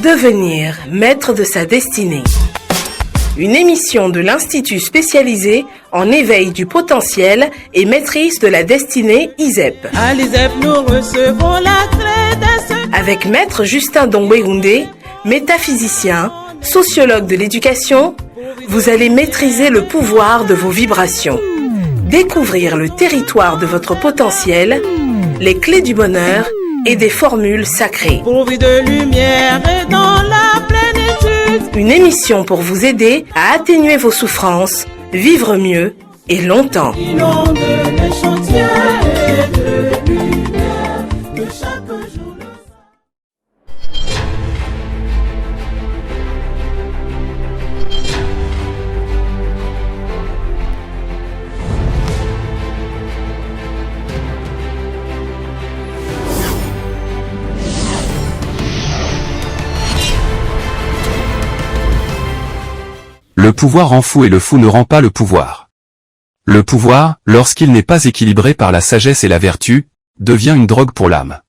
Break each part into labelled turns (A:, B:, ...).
A: Devenir maître de sa destinée. Une émission de l'Institut spécialisé en éveil du potentiel et maîtrise de la destinée ISEP.
B: À l'ISEP, nous recevons la clé de
A: avec Maître Justin Dongwehoundé, métaphysicien, sociologue de l'éducation, vous allez maîtriser le pouvoir de vos vibrations, découvrir le territoire de votre potentiel, les clés du bonheur et des formules sacrées.
B: pourvu de lumière et dans la plénitude.
A: Une émission pour vous aider à atténuer vos souffrances, vivre mieux et longtemps.
B: Inonde les chantiers de lumière que chaque jour le
C: Le pouvoir rend fou et le fou ne rend pas le pouvoir. Le pouvoir, lorsqu'il n'est pas équilibré par la sagesse et la vertu, devient une drogue pour l'âme.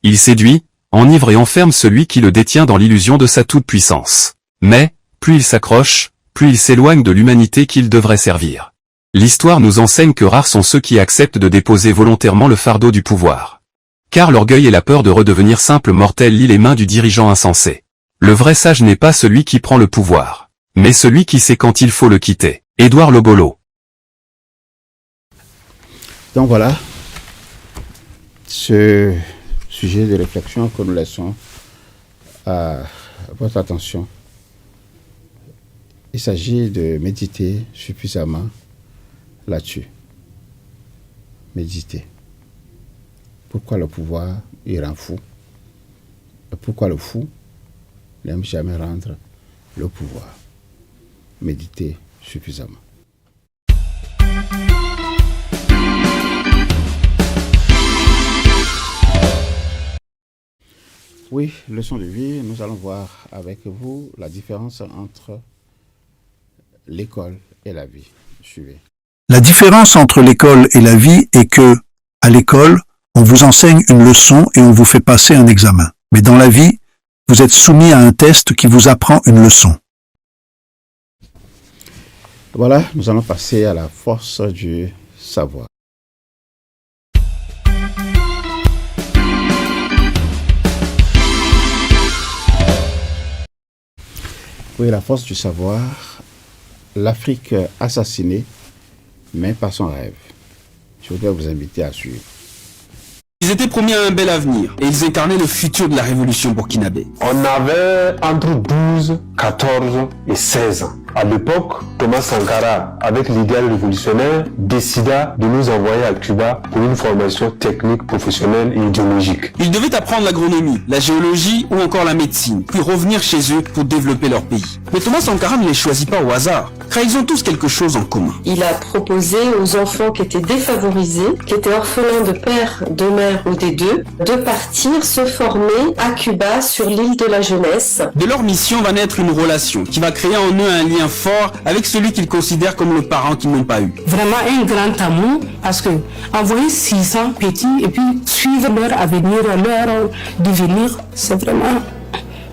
C: Il séduit, enivre et enferme celui qui le détient dans l'illusion de sa toute-puissance. Mais, plus il s'accroche, plus il s'éloigne de l'humanité qu'il devrait servir. L'histoire nous enseigne que rares sont ceux qui acceptent de déposer volontairement le fardeau du pouvoir. Car l'orgueil et la peur de redevenir simple mortel lient les mains du dirigeant insensé. Le vrai sage n'est pas celui qui prend le pouvoir, mais celui qui sait quand il faut le quitter. Édouard Lobolo.
D: Donc voilà, ce sujet de réflexion que nous laissons à votre attention. Il s'agit de méditer suffisamment là-dessus. Méditer. Pourquoi le pouvoir, il rend fou? Et pourquoi le fou n'aime jamais rendre le pouvoir? Méditer suffisamment. Oui, leçon de vie, nous allons voir avec vous la différence entre l'école et la vie. Suivez.
E: La différence entre l'école et la vie est que, à l'école, on vous enseigne une leçon et on vous fait passer un examen. Mais dans la vie, vous êtes soumis à un test qui vous apprend une leçon.
D: Voilà, nous allons passer à la force du savoir. Oui, la force du savoir, l'Afrique assassinée, mais par son rêve. Je voudrais vous inviter à suivre.
F: Ils étaient promis à un bel avenir et ils incarnaient le futur de la révolution burkinabé.
G: On avait entre 12, 14 et 16 ans. À l'époque, Thomas Sankara, avec l'idéal révolutionnaire, décida de nous envoyer à Cuba pour une formation technique, professionnelle et idéologique.
F: Ils devaient apprendre l'agronomie, la géologie ou encore la médecine, puis revenir chez eux pour développer leur pays. Mais Thomas Sankara ne les choisit pas au hasard, car ils ont tous quelque chose en commun.
H: Il a proposé aux enfants qui étaient défavorisés, qui étaient orphelins de père, de mère ou des deux, de partir se former à Cuba sur l'île de la jeunesse.
F: De leur mission va naître une relation qui va créer en eux un lien fort avec celui qu'ils considèrent comme le parent qu'ils n'ont pas eu.
I: Vraiment un grand amour parce que envoyer 600 petits et puis suivre leur avenir, leur devenir, c'est vraiment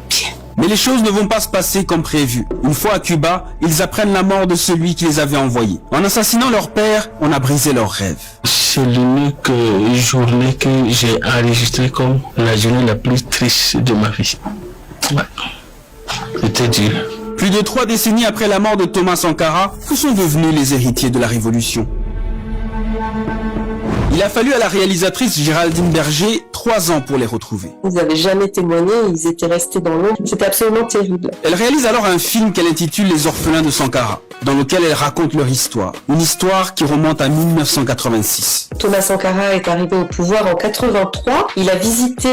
I: bien.
F: Mais les choses ne vont pas se passer comme prévu. Une fois à Cuba, ils apprennent la mort de celui qui les avait envoyés. En assassinant leur père, on a brisé leurs rêves.
J: C'est l'unique journée que j'ai enregistrée comme la journée la plus triste de ma vie. Ouais. C'était dur.
F: Plus de 3 décennies après la mort de Thomas Sankara, que sont devenus les héritiers de la Révolution? Il a fallu à la réalisatrice Géraldine Berger 3 ans pour les retrouver.
H: Ils n'avaient jamais témoigné, ils étaient restés dans l'ombre. C'était absolument terrible.
F: Elle réalise alors un film qu'elle intitule Les orphelins de Sankara, dans lequel elle raconte leur histoire. Une histoire qui remonte à 1986.
H: Thomas Sankara est arrivé au pouvoir en 83. Il a visité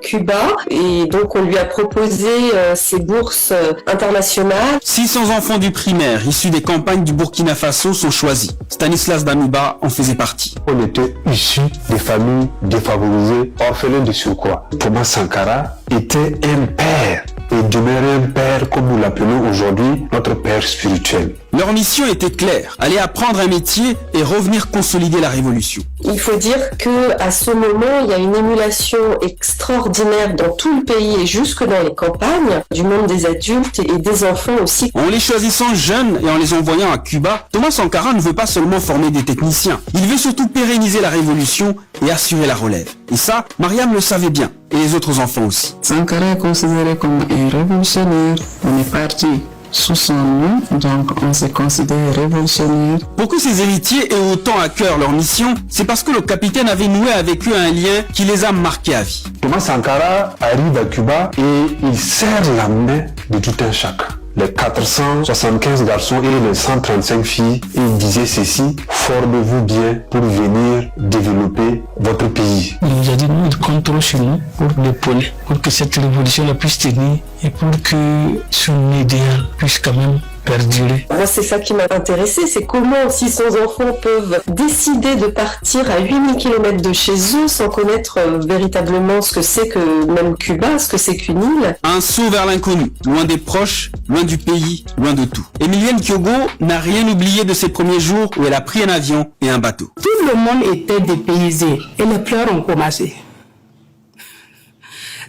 H: Cuba et donc on lui a proposé ces bourses internationales.
F: 600 enfants du primaire issus des campagnes du Burkina Faso sont choisis. Stanislas Damiba en faisait partie.
G: On était issus des familles défavorisées, orphelins de surcroît. Thomas Sankara était un père et demeurait un père comme nous l'appelons aujourd'hui, notre père spirituel.
F: Leur mission était claire, aller apprendre un métier et revenir consolider la révolution.
H: Il faut dire que à ce moment, il y a une émulation extraordinaire dans tout le pays et jusque dans les campagnes, du monde des adultes et des enfants aussi.
F: En les choisissant jeunes et en les envoyant à Cuba, Thomas Sankara ne veut pas seulement former des techniciens, il veut surtout pérenniser la révolution et assurer la relève. Et ça, Mariam le savait bien, et les autres enfants aussi.
J: Sankara est considéré comme un révolutionnaire. On est parti sous son nom, donc on se considère révolutionnaire.
F: Pour que ces héritiers aient autant à cœur leur mission, c'est parce que le capitaine avait noué avec eux un lien qui les a marqués à vie.
G: Thomas Sankara arrive à Cuba et il serre la main de tout un chacun. Les 475 garçons et les 135 filles, et il disait ceci: formez-vous bien pour venir développer votre pays.
J: Il nous a dit, nous, il compte trop sur nous pour l'épauler, pour que cette révolution puisse tenir et pour que son idéal puisse quand même perdurer.
H: Moi, c'est ça qui m'a intéressé, c'est comment 600 enfants peuvent décider de partir à 8000 km de chez eux sans connaître véritablement ce que c'est que même Cuba, ce que c'est qu'une île.
F: Un saut vers l'inconnu, loin des proches, loin du pays, loin de tout. Emilienne Kyogo n'a rien oublié de ses premiers jours où elle a pris un avion et un bateau.
I: Tout le monde était dépaysé et les pleurs ont commencé.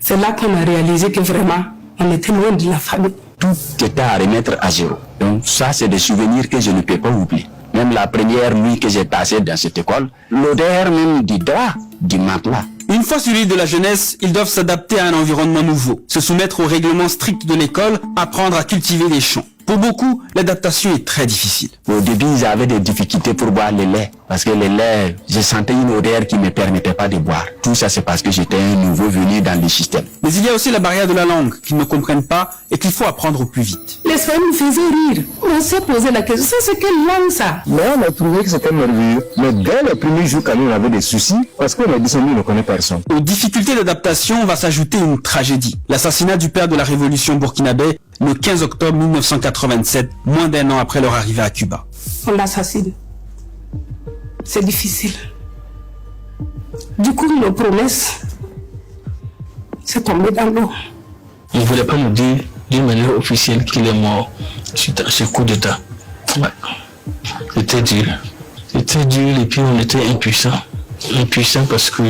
I: C'est là qu'on a réalisé que vraiment, on était loin de la famille.
K: Tout était à remettre à zéro. Donc ça, c'est des souvenirs que je ne peux pas oublier. Même la première nuit que j'ai passée dans cette école, l'odeur même du drap, du matelas.
F: Une fois sur l'île de la jeunesse, ils doivent s'adapter à un environnement nouveau, se soumettre aux règlements stricts de l'école, apprendre à cultiver des champs. Pour beaucoup, l'adaptation est très difficile.
K: Au début, ils avaient des difficultés pour boire le lait. Parce que le lait, je sentais une odeur qui ne me permettait pas de boire. Tout ça, c'est parce que j'étais un nouveau venu dans le système.
F: Mais il y a aussi la barrière de la langue qu'ils ne comprennent pas et qu'il faut apprendre au plus vite.
I: Les familles faisaient rire. On s'est posé la question, ça c'est quelle langue ça?
L: Mais on a trouvé que c'était merveilleux. Mais dès le premier jour, quand on avait des soucis, parce qu'on a dit que nous ne connaît personne.
F: Aux difficultés d'adaptation va s'ajouter une tragédie. L'assassinat du père de la révolution burkinabé le 15 octobre 1987, moins d'un an après leur arrivée à Cuba.
I: On l'assassine. C'est difficile. Du coup, nos promesses, c'est tombé dans l'eau.
J: On ne voulait pas nous dire d'une manière officielle qu'il est mort suite à ce coup d'État. Ouais. C'était dur. C'était dur et puis on était impuissants. Impuissants parce que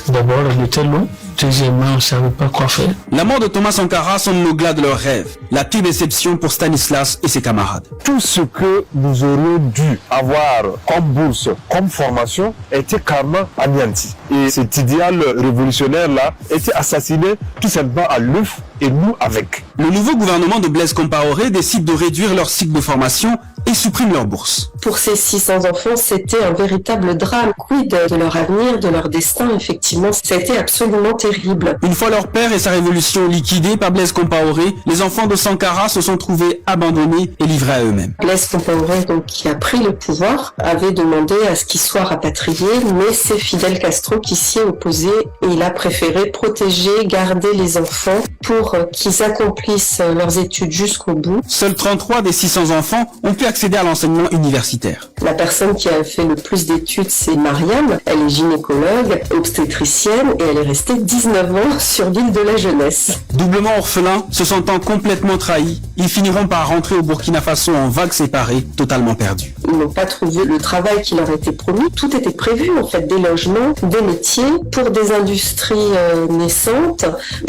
J: d'abord on était loin. Deuxièmement, on ne savait pas quoi faire.
F: La mort de Thomas Sankara sonne au glas de leurs rêves. La pire déception pour Stanislas et ses camarades.
L: Tout ce que nous aurions dû avoir comme bourse, comme formation, était carrément anéanti. Et cet idéal révolutionnaire-là était assassiné tout simplement à l'œuf et nous avec.
F: Le nouveau gouvernement de Blaise Compaoré décide de réduire leur cycle de formation et supprime leur bourse.
H: Pour ces 600 enfants, c'était un véritable drame. Quid de leur avenir, de leur destin, effectivement, ça a été absolument terrible.
F: Une fois leur père et sa révolution liquidés par Blaise Compaoré, les enfants de Sankara se sont trouvés abandonnés et livrés à eux-mêmes.
H: Blaise Compaoré, donc, qui a pris le pouvoir, avait demandé à ce qu'ils soient rapatriés, mais c'est Fidel Castro qui s'y est opposé et il a préféré protéger, garder les enfants pour qu'ils accomplissent leurs études jusqu'au bout.
F: Seuls 33 des 600 enfants ont pu accéder à l'enseignement universitaire.
H: La personne qui a fait le plus d'études, c'est Mariam. Elle est gynécologue, obstétricienne et elle est restée 19 ans sur l'île de la jeunesse.
F: Doublement orphelins, se sentant complètement trahis, ils finiront par rentrer au Burkina Faso en vagues séparées, totalement perdus.
H: Ils n'ont pas trouvé le travail qui leur était promis. Tout était prévu, en fait, des logements, des métiers pour des industries naissantes.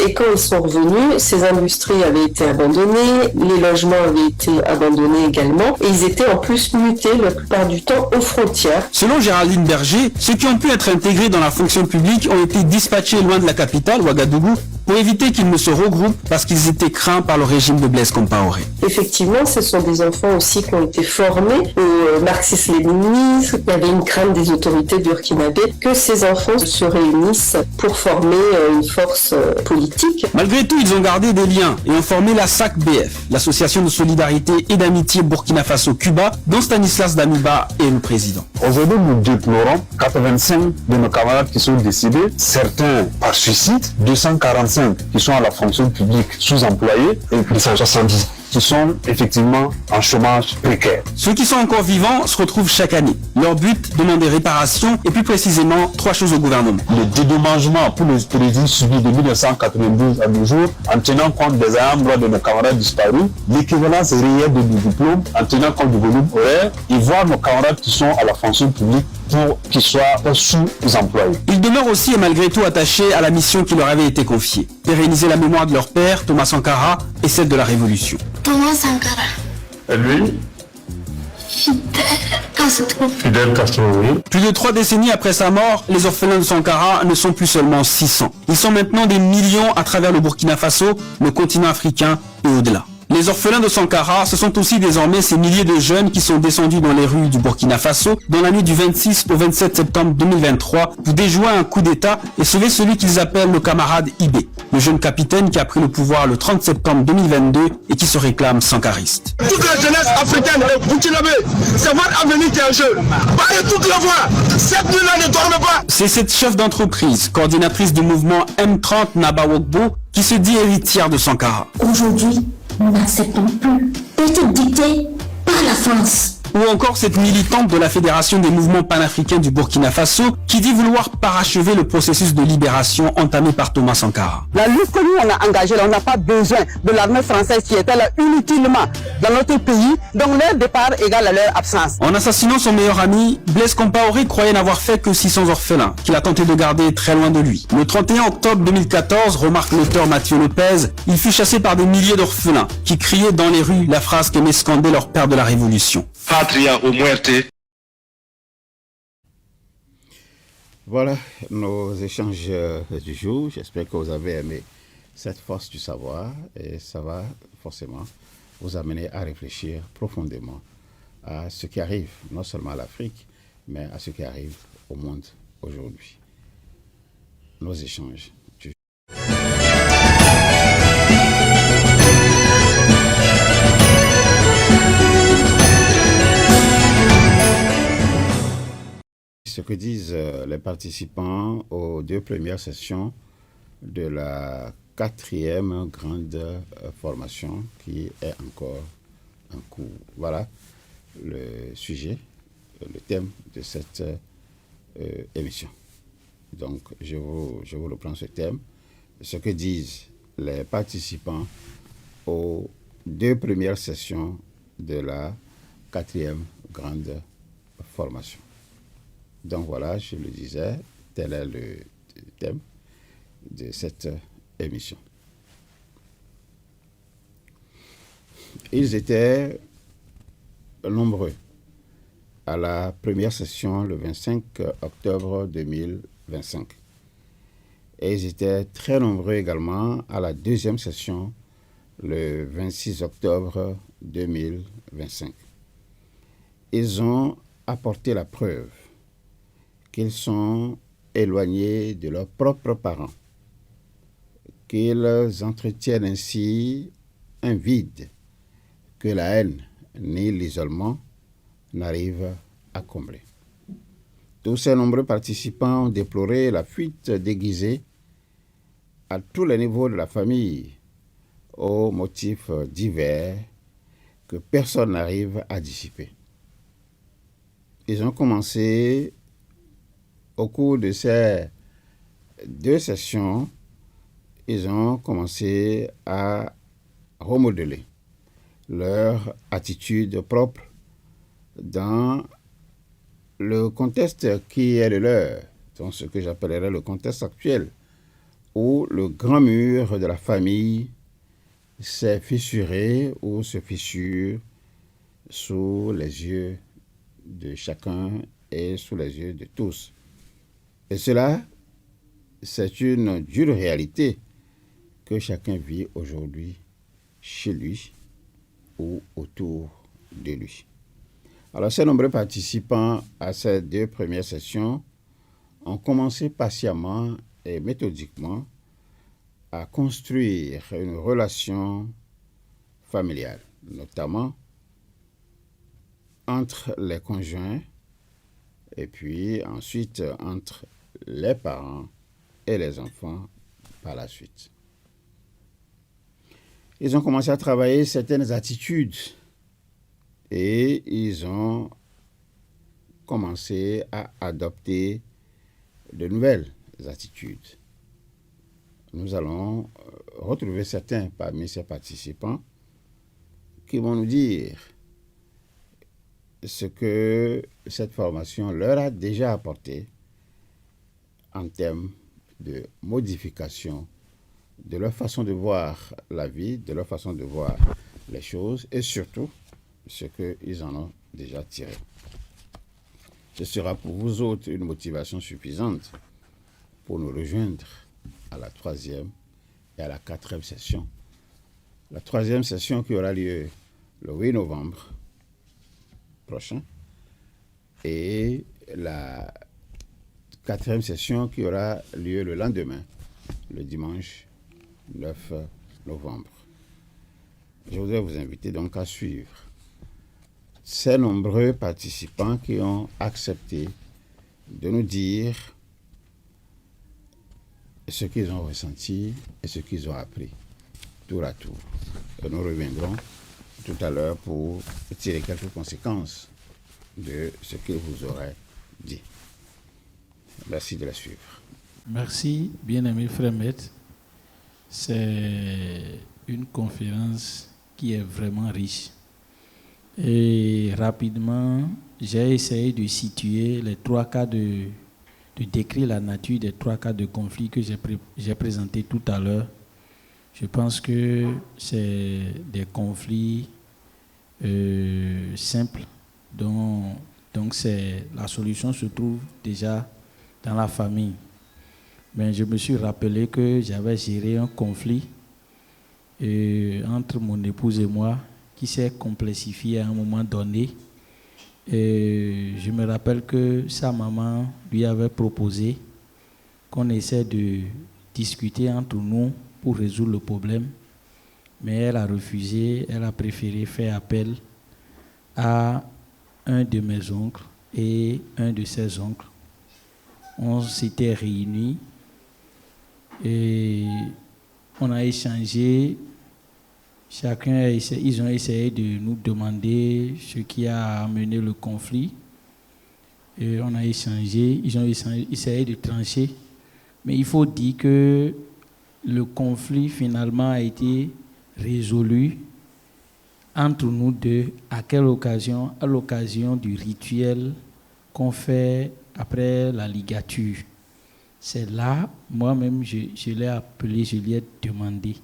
H: Et quand ils sont revenus, ces industries avaient été abandonnées, les logements avaient été abandonnés également, et ils étaient en plus mutés la plupart du temps aux frontières.
F: Selon Géraldine Berger, ceux qui ont pu être intégrés dans la fonction publique ont été dispatchés loin de la capitale, Ouagadougou, pour éviter qu'ils ne se regroupent parce qu'ils étaient craints par le régime de Blaise Compaoré.
H: Effectivement, ce sont des enfants aussi qui ont été formés au marxisme-léninisme. Il y avait une crainte des autorités burkinabées que ces enfants se réunissent pour former une force politique.
F: Malgré tout, ils ont gardé des liens et ont formé la SAC-BF, l'association de solidarité et d'amitié Burkina Faso-Cuba, dont Stanislas Damiba est le président.
L: Aujourd'hui, nous déplorons 85 de nos camarades qui sont décédés, certains par suicide, 245 qui sont à la fonction publique sous-employés
G: et 170
L: qui sont effectivement en chômage précaire.
F: Ceux qui sont encore vivants se retrouvent chaque année. Leur but, demander réparation et plus précisément 3 choses au gouvernement.
L: Le dédommagement pour les préjudices subis de 1992 à nos jours, en tenant compte des ayants droit de nos camarades disparus, l'équivalence réelle de nos diplômes, en tenant compte du volume horaire, et voir nos camarades qui sont à la fonction publique pour qu'ils soient sous-employés.
F: Ils demeurent aussi et malgré tout attachés à la mission qui leur avait été confiée. Pérenniser la mémoire de leur père, Thomas Sankara, et celle de la Révolution.
M: Thomas Sankara.
L: Et lui,
M: Fidel Castro, oui.
F: Plus de 3 décennies après sa mort, les orphelins de Sankara ne sont plus seulement 600. Ils sont maintenant des millions à travers le Burkina Faso, le continent africain et au-delà. Les orphelins de Sankara, ce sont aussi désormais ces milliers de jeunes qui sont descendus dans les rues du Burkina Faso dans la nuit du 26 au 27 septembre 2023 pour déjouer un coup d'État et sauver celui qu'ils appellent le camarade Ibé, le jeune capitaine qui a pris le pouvoir le 30 septembre 2022 et qui se réclame sankariste.
N: Toute la jeunesse africaine et burkinabé, c'est votre avenir qui est en jeu. Parlez toute la voix, cette nuit-là ne dormez pas.
F: C'est cette chef d'entreprise, coordinatrice du mouvement M30 Naba Wokbo, qui se dit héritière de Sankara.
M: Aujourd'hui, nous n'acceptons plus d'être dictés par la France.
F: Ou encore cette militante de la Fédération des mouvements panafricains du Burkina Faso qui dit vouloir parachever le processus de libération entamé par Thomas Sankara.
O: La lutte que nous on a engagée, on n'a pas besoin de l'armée française qui était là inutilement dans notre pays, donc leur départ égale à leur absence.
F: En assassinant son meilleur ami, Blaise Compaoré croyait n'avoir fait que 600 orphelins, qu'il a tenté de garder très loin de lui. Le 31 octobre 2014, remarque l'auteur Mathieu Lopez, il fut chassé par des milliers d'orphelins qui criaient dans les rues la phrase qu'aimait scander leur père de la Révolution.
N: Patria o muerte.
D: Voilà nos échanges du jour. J'espère que vous avez aimé cette force du savoir et ça va forcément vous amener à réfléchir profondément à ce qui arrive, non seulement à l'Afrique, mais à ce qui arrive au monde aujourd'hui. Nos échanges du jour. Ce que disent les participants aux 2 premières sessions de la 4e grande formation qui est encore en cours. Voilà le sujet, le thème de cette émission. Donc, je vous reprends ce thème. Ce que disent les participants aux 2 premières sessions de la 4e grande formation. Donc voilà, je le disais, tel est le thème de cette émission. Ils étaient nombreux à la première session le 25 octobre 2025. Et ils étaient très nombreux également à la 2e session le 26 octobre 2025. Ils ont apporté la preuve qu'ils sont éloignés de leurs propres parents, qu'ils entretiennent ainsi un vide que la haine ni l'isolement n'arrivent à combler. Tous ces nombreux participants ont déploré la fuite déguisée à tous les niveaux de la famille aux motifs divers que personne n'arrive à dissiper. Ils ont commencé au cours de ces 2 sessions, ils ont commencé à remodeler leur attitude propre dans le contexte qui est le leur, dans ce que j'appellerais le contexte actuel, où le grand mur de la famille s'est fissuré ou se fissure sous les yeux de chacun et sous les yeux de tous. Et cela, c'est une dure réalité que chacun vit aujourd'hui chez lui ou autour de lui. Alors, ces nombreux participants à ces 2 premières sessions ont commencé patiemment et méthodiquement à construire une relation familiale, notamment entre les conjoints et puis ensuite entre les parents et les enfants par la suite. ils ont commencé à travailler certaines attitudes et ils ont commencé à adopter de nouvelles attitudes. Nous allons retrouver certains parmi ces participants qui vont nous dire ce que cette formation leur a déjà apporté en termes de modification de leur façon de voir la vie, de leur façon de voir les choses et surtout ce qu'ils en ont déjà tiré. Ce sera pour vous autres une motivation suffisante pour nous rejoindre à la 3e et à la 4e session. La 3e session qui aura lieu le 8 novembre prochain et la 4e session qui aura lieu le lendemain, le dimanche 9 novembre. Je voudrais vous inviter donc à suivre ces nombreux participants qui ont accepté de nous dire ce qu'ils ont ressenti et ce qu'ils ont appris, tour à tour. Et nous reviendrons tout à l'heure pour tirer quelques conséquences de ce qu'ils vous auraient dit. Merci de la suivre.
P: Merci, bien-aimé frère Maître. C'est une conférence qui est vraiment riche. Et rapidement, j'ai essayé de situer les 3 cas de décrire la nature des 3 cas de conflit que j'ai présentés tout à l'heure. Je pense que c'est des conflits simples, donc la solution se trouve déjà dans la famille. Mais je me suis rappelé que j'avais géré un conflit entre mon épouse et moi qui s'est complexifié à un moment donné. Et je me rappelle que sa maman lui avait proposé qu'on essaie de discuter entre nous pour résoudre le problème. Mais elle a refusé, elle a préféré faire appel à un de mes oncles et un de ses oncles. On s'était réunis et on a échangé. Ils ont essayé de nous demander ce qui a amené le conflit. Et on a échangé, ils ont essayé de trancher. Mais il faut dire que le conflit finalement a été résolu entre nous deux. À quelle occasion? À l'occasion du rituel qu'on fait après la ligature. C'est là, moi-même, je l'ai appelé, je lui ai demandé.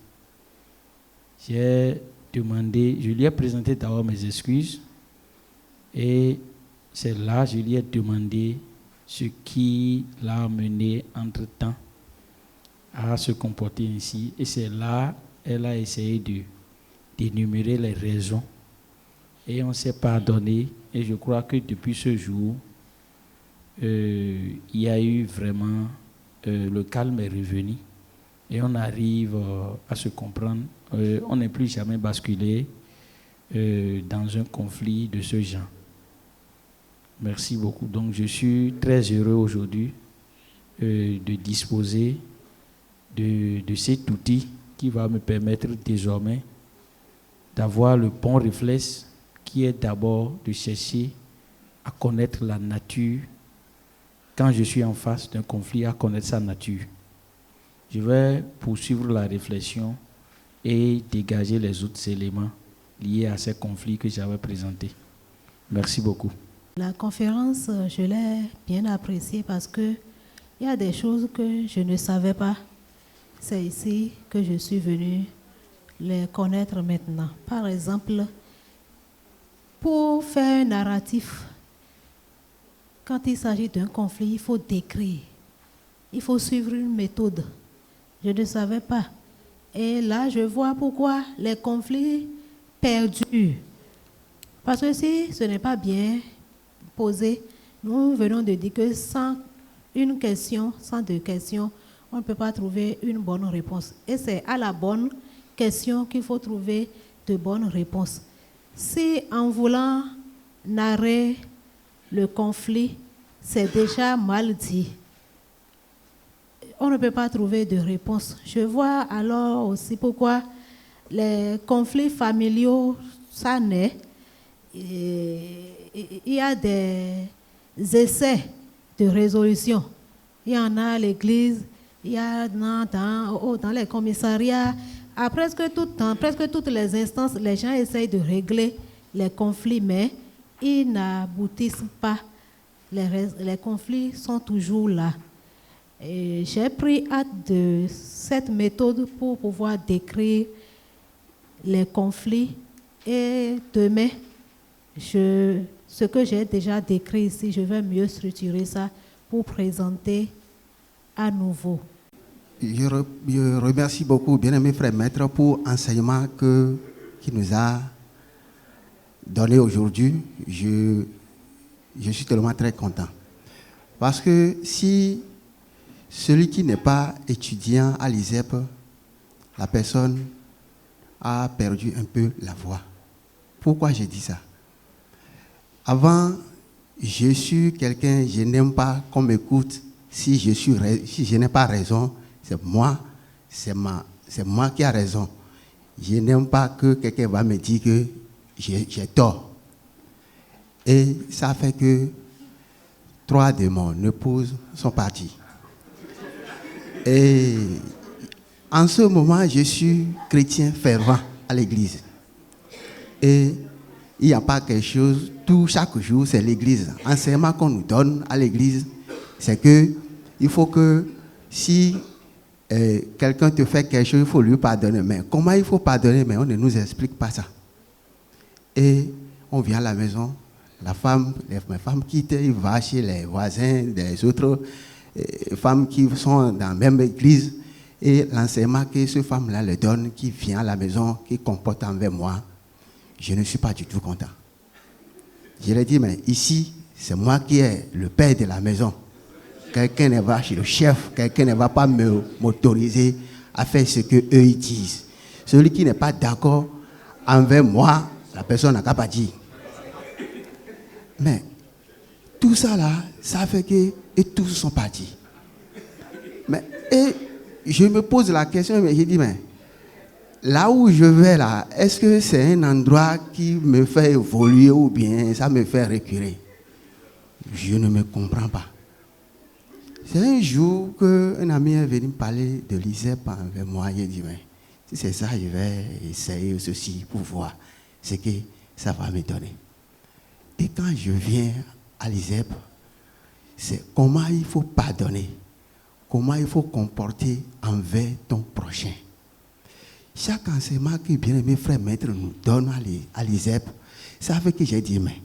P: Je lui ai présenté d'abord mes excuses et c'est là, je lui ai demandé ce qui l'a amené entre-temps à se comporter ainsi. Et c'est là, elle a essayé d'énumérer les raisons. Et on s'est pardonné. Et je crois que depuis ce jour, il y a eu vraiment, le calme est revenu. Et on arrive à se comprendre. On n'est plus jamais basculé dans un conflit de ce genre. Merci beaucoup. Donc je suis très heureux aujourd'hui de disposer de cet outil qui va me permettre désormais d'avoir le bon réflexe qui est d'abord de chercher à connaître la nature. Quand je suis en face d'un conflit, à connaître sa nature. Je vais poursuivre la réflexion et dégager les autres éléments liés à ces conflits que j'avais présentés. Merci beaucoup.
Q: La conférence, je l'ai bien appréciée parce qu'il y a des choses que je ne savais pas. C'est ici que je suis venue les connaître maintenant. Par exemple, pour faire un narratif, quand il s'agit d'un conflit, il faut décrire. Il faut suivre une méthode. Je ne savais pas. Et là, je vois pourquoi les conflits perdurent. Parce que si ce n'est pas bien posé, nous venons de dire que sans une question, sans deux questions, on ne peut pas trouver une bonne réponse. Et c'est à la bonne question qu'il faut trouver de bonnes réponses. Si en voulant narrer le conflit, c'est déjà mal dit, on ne peut pas trouver de réponse. Je vois alors aussi pourquoi les conflits familiaux, ça naît. Il y a des essais de résolution. Il y en a à l'église, il y a dans les commissariats. À presque toutes les instances, les gens essayent de régler les conflits, mais ils n'aboutissent pas. Les conflits sont toujours là. Et j'ai pris acte de cette méthode pour pouvoir décrire les conflits. Et demain, ce que j'ai déjà décrit ici, je vais mieux structurer ça pour présenter à nouveau.
R: Je remercie beaucoup, bien-aimé frère maître, pour l'enseignement qu'il nous a donné aujourd'hui. Je suis tellement très content. Parce que si celui qui n'est pas étudiant à l'ISEP, la personne a perdu un peu la voix. Pourquoi j'ai dit ça? Avant, je suis quelqu'un, je n'aime pas qu'on m'écoute. Si je n'ai pas raison, c'est moi qui ai raison. Je n'aime pas que quelqu'un va me dire que j'ai tort. Et ça fait que 3 de mon épouse sont partis. Et en ce moment, je suis chrétien fervent à l'église. Et il n'y a pas quelque chose, chaque jour, c'est l'église. L'enseignement qu'on nous donne à l'église, c'est qu'il faut que si quelqu'un te fait quelque chose, il faut lui pardonner. Mais comment il faut pardonner? Mais on ne nous explique pas ça. Et on vient à la maison, mes femmes quittent, ils vont chez les voisins, des autres femmes qui sont dans la même église. Et l'enseignement que ces femmes-là leur donnent, qui vient à la maison, qui comporte envers moi, je ne suis pas du tout content. Je leur dis, mais ici, c'est moi qui est le père de la maison. Quelqu'un ne va chez le chef, quelqu'un ne va pas m'autoriser à faire ce qu'eux ils disent. Celui qui n'est pas d'accord envers moi, la personne n'a qu'à pas dire. Mais tout ça là, ça fait que et tous sont partis. Et je me pose la question, mais je dis, mais là où je vais là, est-ce que c'est un endroit qui me fait évoluer ou bien ça me fait reculer? Je ne me comprends pas. C'est un jour qu'un ami est venu me parler de l'ISEP avec moi. Il a dit, mais si c'est ça, je vais essayer ceci pour voir ce que ça va me donner. Et quand je viens à l'ISEP, c'est comment il faut pardonner, comment il faut comporter envers ton prochain. Chaque enseignement que bien-aimé frère maître nous donne à l'ISEP, ça fait que j'ai dit, mais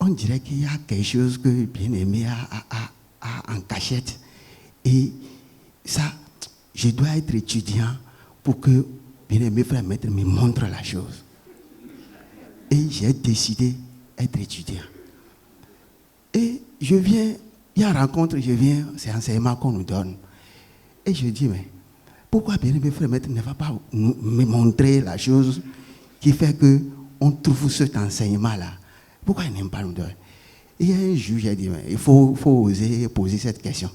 R: on dirait qu'il y a quelque chose que bien-aimé a en cachette. Et ça, je dois être étudiant pour que bien-aimé frère maître me montre la chose. Et j'ai décidé d'être étudiant. Et je viens, il y a une rencontre, je viens, c'est un enseignement qu'on nous donne. Et je dis, mais pourquoi bien-aimé frère maître ne va pas me montrer la chose qui fait qu'on trouve cet enseignement-là? Pourquoi il n'aime pas nous donner? Il y a un jour, j'ai dit, mais il faut oser poser cette question.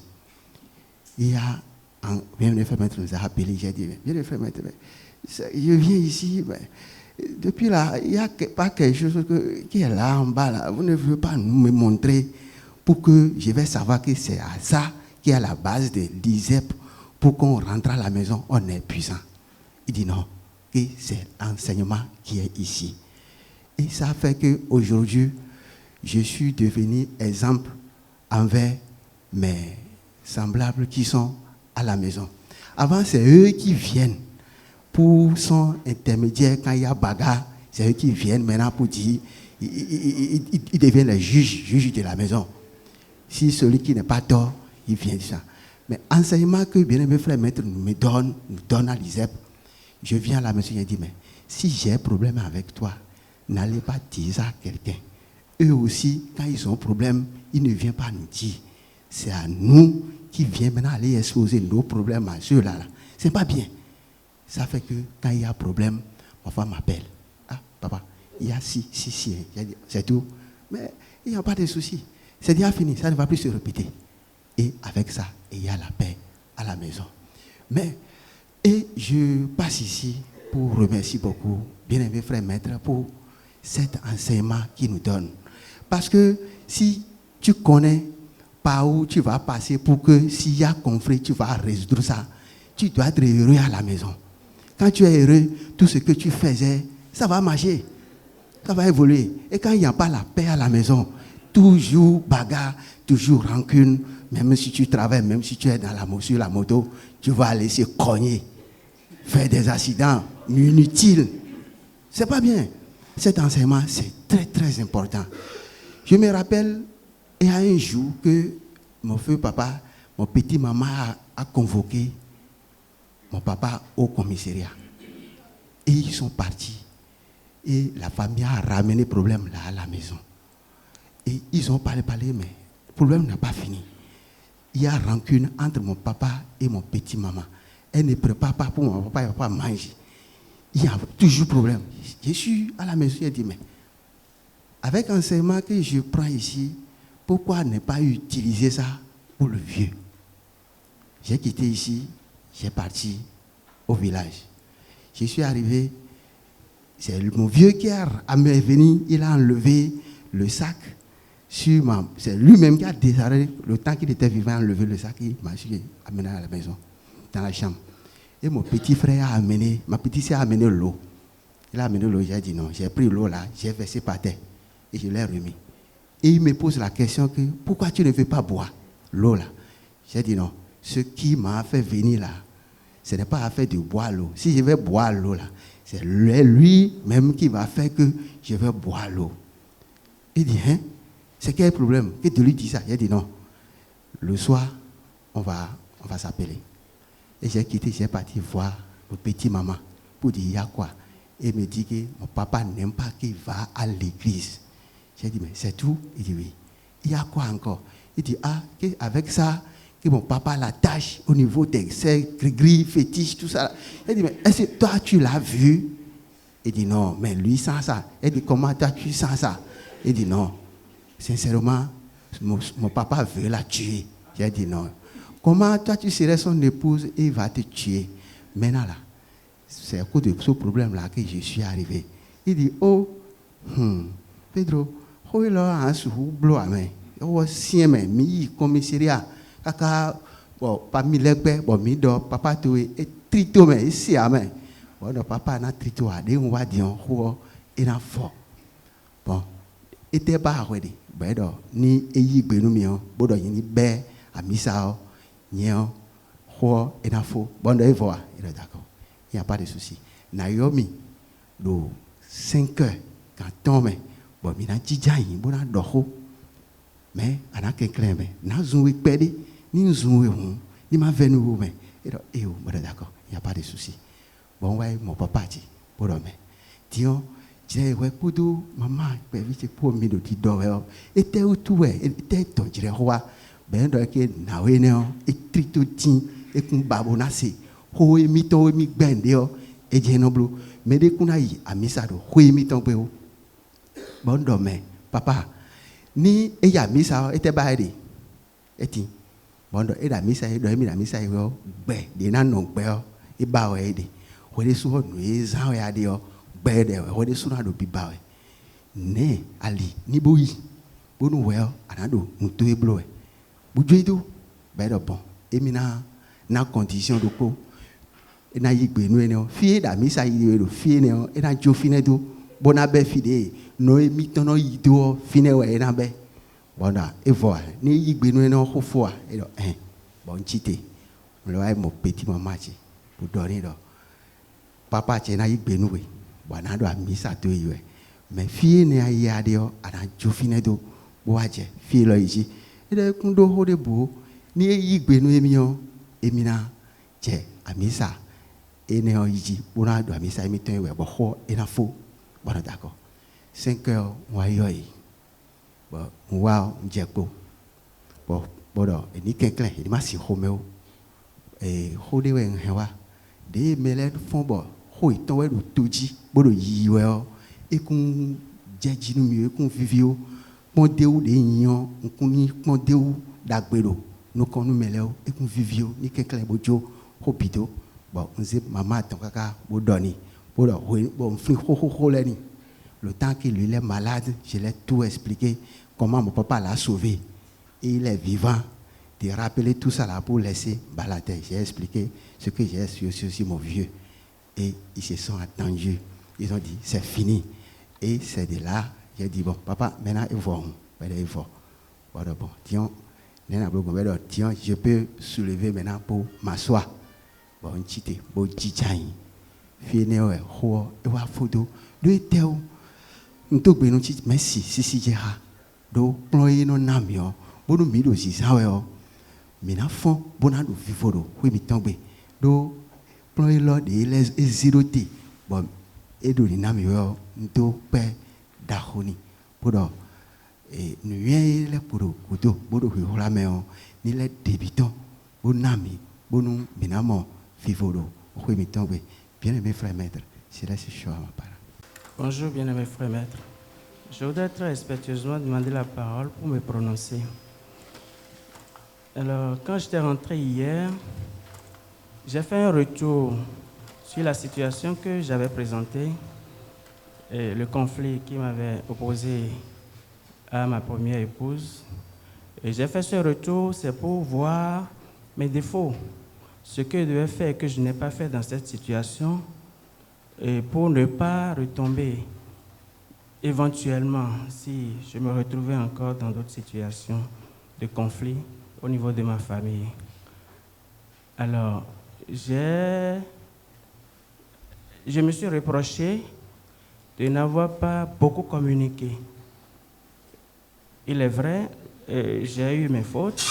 R: Il y a bien-aimé frère maître nous a appelé, j'ai dit, bien-aimé frère maître, je viens ici, mais depuis là, il n'y a pas quelque chose qui est là en bas, là. Vous ne voulez pas me montrer pour que je vais savoir que c'est à ça qui est à la base de l'ISEP. Pour qu'on rentre à la maison, on est puissant. Il dit non, que c'est l'enseignement qui est ici. Et ça fait qu'aujourd'hui, je suis devenu exemple envers mes semblables qui sont à la maison. Avant, c'est eux qui viennent pour son intermédiaire quand il y a bagarre. C'est eux qui viennent maintenant pour dire, ils deviennent les juges de la maison. Si celui qui n'est pas tort, il vient de ça. Mais enseignement que bien-aimé frère maître nous donne à l'ISEP, je viens à la maison et je dis, mais si j'ai un problème avec toi, n'allez pas dire ça à quelqu'un. Eux aussi, quand ils ont un problème, ils ne viennent pas nous dire. C'est à nous qui viennent maintenant aller exposer nos problèmes à ceux-là. C'est pas bien. Ça fait que quand il y a un problème, ma femme m'appelle. Ah, papa, il y a si. C'est tout. Mais il n'y a pas de souci. C'est déjà fini, ça ne va plus se répéter. Et avec ça, il y a la paix à la maison. Mais, et je passe ici pour remercier beaucoup, bien-aimé frère maître, pour cet enseignement qu'il nous donne. Parce que si tu connais par où tu vas passer pour que s'il y a conflit, tu vas résoudre ça, tu dois être heureux à la maison. Quand tu es heureux, tout ce que tu faisais, ça va marcher, ça va évoluer. Et quand il n'y a pas la paix à la maison, toujours bagarre, toujours rancune, même si tu travailles, même si tu es sur la moto, tu vas laisser cogner, faire des accidents inutiles. C'est pas bien. Cet enseignement, c'est très très important. Je me rappelle, il y a un jour que mon feu papa, mon petit maman a convoqué mon papa au commissariat. Et ils sont partis. Et la famille a ramené le problème là à la maison. Et ils ont parlé, mais le problème n'a pas fini. Il y a rancune entre mon papa et mon petit maman. Elle ne prépare pas pour mon papa, il ne va pas manger. Il y a toujours problème. Je suis à la maison, j'ai dit, mais avec l'enseignement que je prends ici, pourquoi ne pas utiliser ça pour le vieux? J'ai quitté ici, j'ai parti au village. Je suis arrivé, c'est mon vieux qui est venu, il a enlevé le sac sur c'est lui-même qui a déclaré, le temps qu'il était vivant, enlevé le sac, il m'a amené à la maison, dans la chambre. Et mon petit frère a amené, ma petite sœur a amené l'eau. Il a amené l'eau, j'ai dit non, j'ai pris l'eau là, j'ai versé par terre et je l'ai remis. Et il me pose la question que pourquoi tu ne veux pas boire l'eau là? J'ai dit non, ce qui m'a fait venir là, ce n'est pas affaire de boire l'eau. Si je vais boire l'eau là, c'est lui-même qui va faire que je vais boire l'eau. Il dit, hein, c'est quel problème? Que tu lui dis ça? J'ai dit non, le soir, on va s'appeler. Et j'ai quitté, j'ai parti voir mon petit maman pour dire, il y a quoi? Et il me dit que mon papa n'aime pas qu'il va à l'église. J'ai dit, mais c'est tout? Il dit, oui. Il y a quoi encore? Il dit, avec ça, que mon papa l'attache au niveau des gris, fétiches, tout ça. Il dit, mais est-ce que toi, tu l'as vu? Il dit, non, mais lui, sans ça. Il dit, comment toi, tu sens ça? Il dit, non. Sincèrement, mon papa veut la tuer. J'ai dit, non. Comment toi, tu serais son épouse et il va te tuer? Maintenant, là, c'est à cause de ce problème-là que je suis arrivé. Il dit, oh, Pedro, oh, il a un sous-blou à main. Oh, si, mais, mi, commissariat. Kaka, bon, parmi les pères, bon, mi, do, papa, tu es trito, mais ici, à main. Bon, non, papa, n'a trito, à des, on va dire, oh, il a fort. Bon, et t'es pas, ouais, ben, ni, eyi, benumio, bodo, ni, bé, à misao, nien, oh, il a fort. Bon, il va, il est d'accord. Il n'y a pas de souci. Naomi, de 5 heures, quand tombe, bon, il a dit, bon, il a d'or. Mais, on a quelqu'un, mais, n'a zoué pédé, ni zoué, ni ma venu, mais, et bon, d'accord, il n'y a pas de souci. Bon, ouais, mon papa dit, bon, mais, tiens, j'ai ouais, pour tout, maman, c'est pour me dire, d'or, et t'es où tout, et t'es ton roi, ben, donc, naoué, et trito, et qu'on babonassi. Ho mi to mi gbendeo e jenoblu me de kuna yi amisado ho mi to pe o bondo me papa ni e ya misa e te ba ri eti bondo e da misa e do mi da misa e o gbe de na no gbe o e ba o e de ho de su ho no e za o ya de o gbe de ho de su na do bi ba o ne ali ni boyi bonu we o anado muto e blo e bujo do be do bon e mi na condition do ko et na yigbe nu ene o fie da misa yi do fie ne o e na jo fine do bona be fide no e mi tono yi do fine we e na be bona e vo ni yigbe nu ene o khofo a e do bon chite lo ai mo petit mama chi bu do ni do papa che na yigbe nu we bona do misa to yi we me fie ne ayi ade o ana jo fine do bo aje fie lo yi e de kun do ho de bo ni yigbe nu emi o emi na je amisa ene o yiji bona do amisa emi ton we bo ho ena fo bona d'accord 5 heures wa yoyi bo wa njepo bo bodo eni kenkle eni ma si ho meo ho de we nhewa de mele fon bo ho iton we do toji bodo yi we o ekun jeji nu mi ekun vivio pon de ou de yan nkun ni pon de ou dagbero no kon nu mele o ekun vivio ni kenkle bojo ho bido bon nze mama ton kaka bo doni Le temps qu'il est malade, je l'ai tout expliqué, comment mon papa l'a sauvé. Et il est vivant. De rappeler tout ça là pour laisser balader. J'ai expliqué ce que j'ai sur mon vieux. Et ils se sont attendus. Ils ont dit, c'est fini. Et c'est de là, j'ai dit, bon, papa, maintenant, il faut. Voilà, bon, tiens, je peux soulever maintenant pour m'asseoir. Bon, chité, bon, chichaï. Fini, ouais, et wa photo. Lui, théo. Nous merci, si, j'ai ha. Do, ployer nos namio. Bon, nous, mido, si, ça, ouais, mina fond bona do vivoro oui mi tombe do ploy lo de les zéroté bon et do na mi yo nto pe dahoni podo et nu yen le podo kudo bodo hu hola me o ni le débitant bonami bonu minamo vivoro oui mi tombe bien aimé frère maître c'est là ce choix ma parole.
S: Bonjour bien aimé frère maître. Je voudrais très respectueusement demander la parole pour me prononcer. Alors, quand j'étais rentré hier, j'ai fait un retour sur la situation que j'avais présentée, et le conflit qui m'avait opposé à ma première épouse. Et j'ai fait ce retour, c'est pour voir mes défauts, ce que je devais faire et que je n'ai pas fait dans cette situation, et pour ne pas retomber éventuellement si je me retrouvais encore dans d'autres situations de conflit au niveau de ma famille. Alors, je me suis reproché de n'avoir pas beaucoup communiqué. Il est vrai, j'ai eu mes fautes,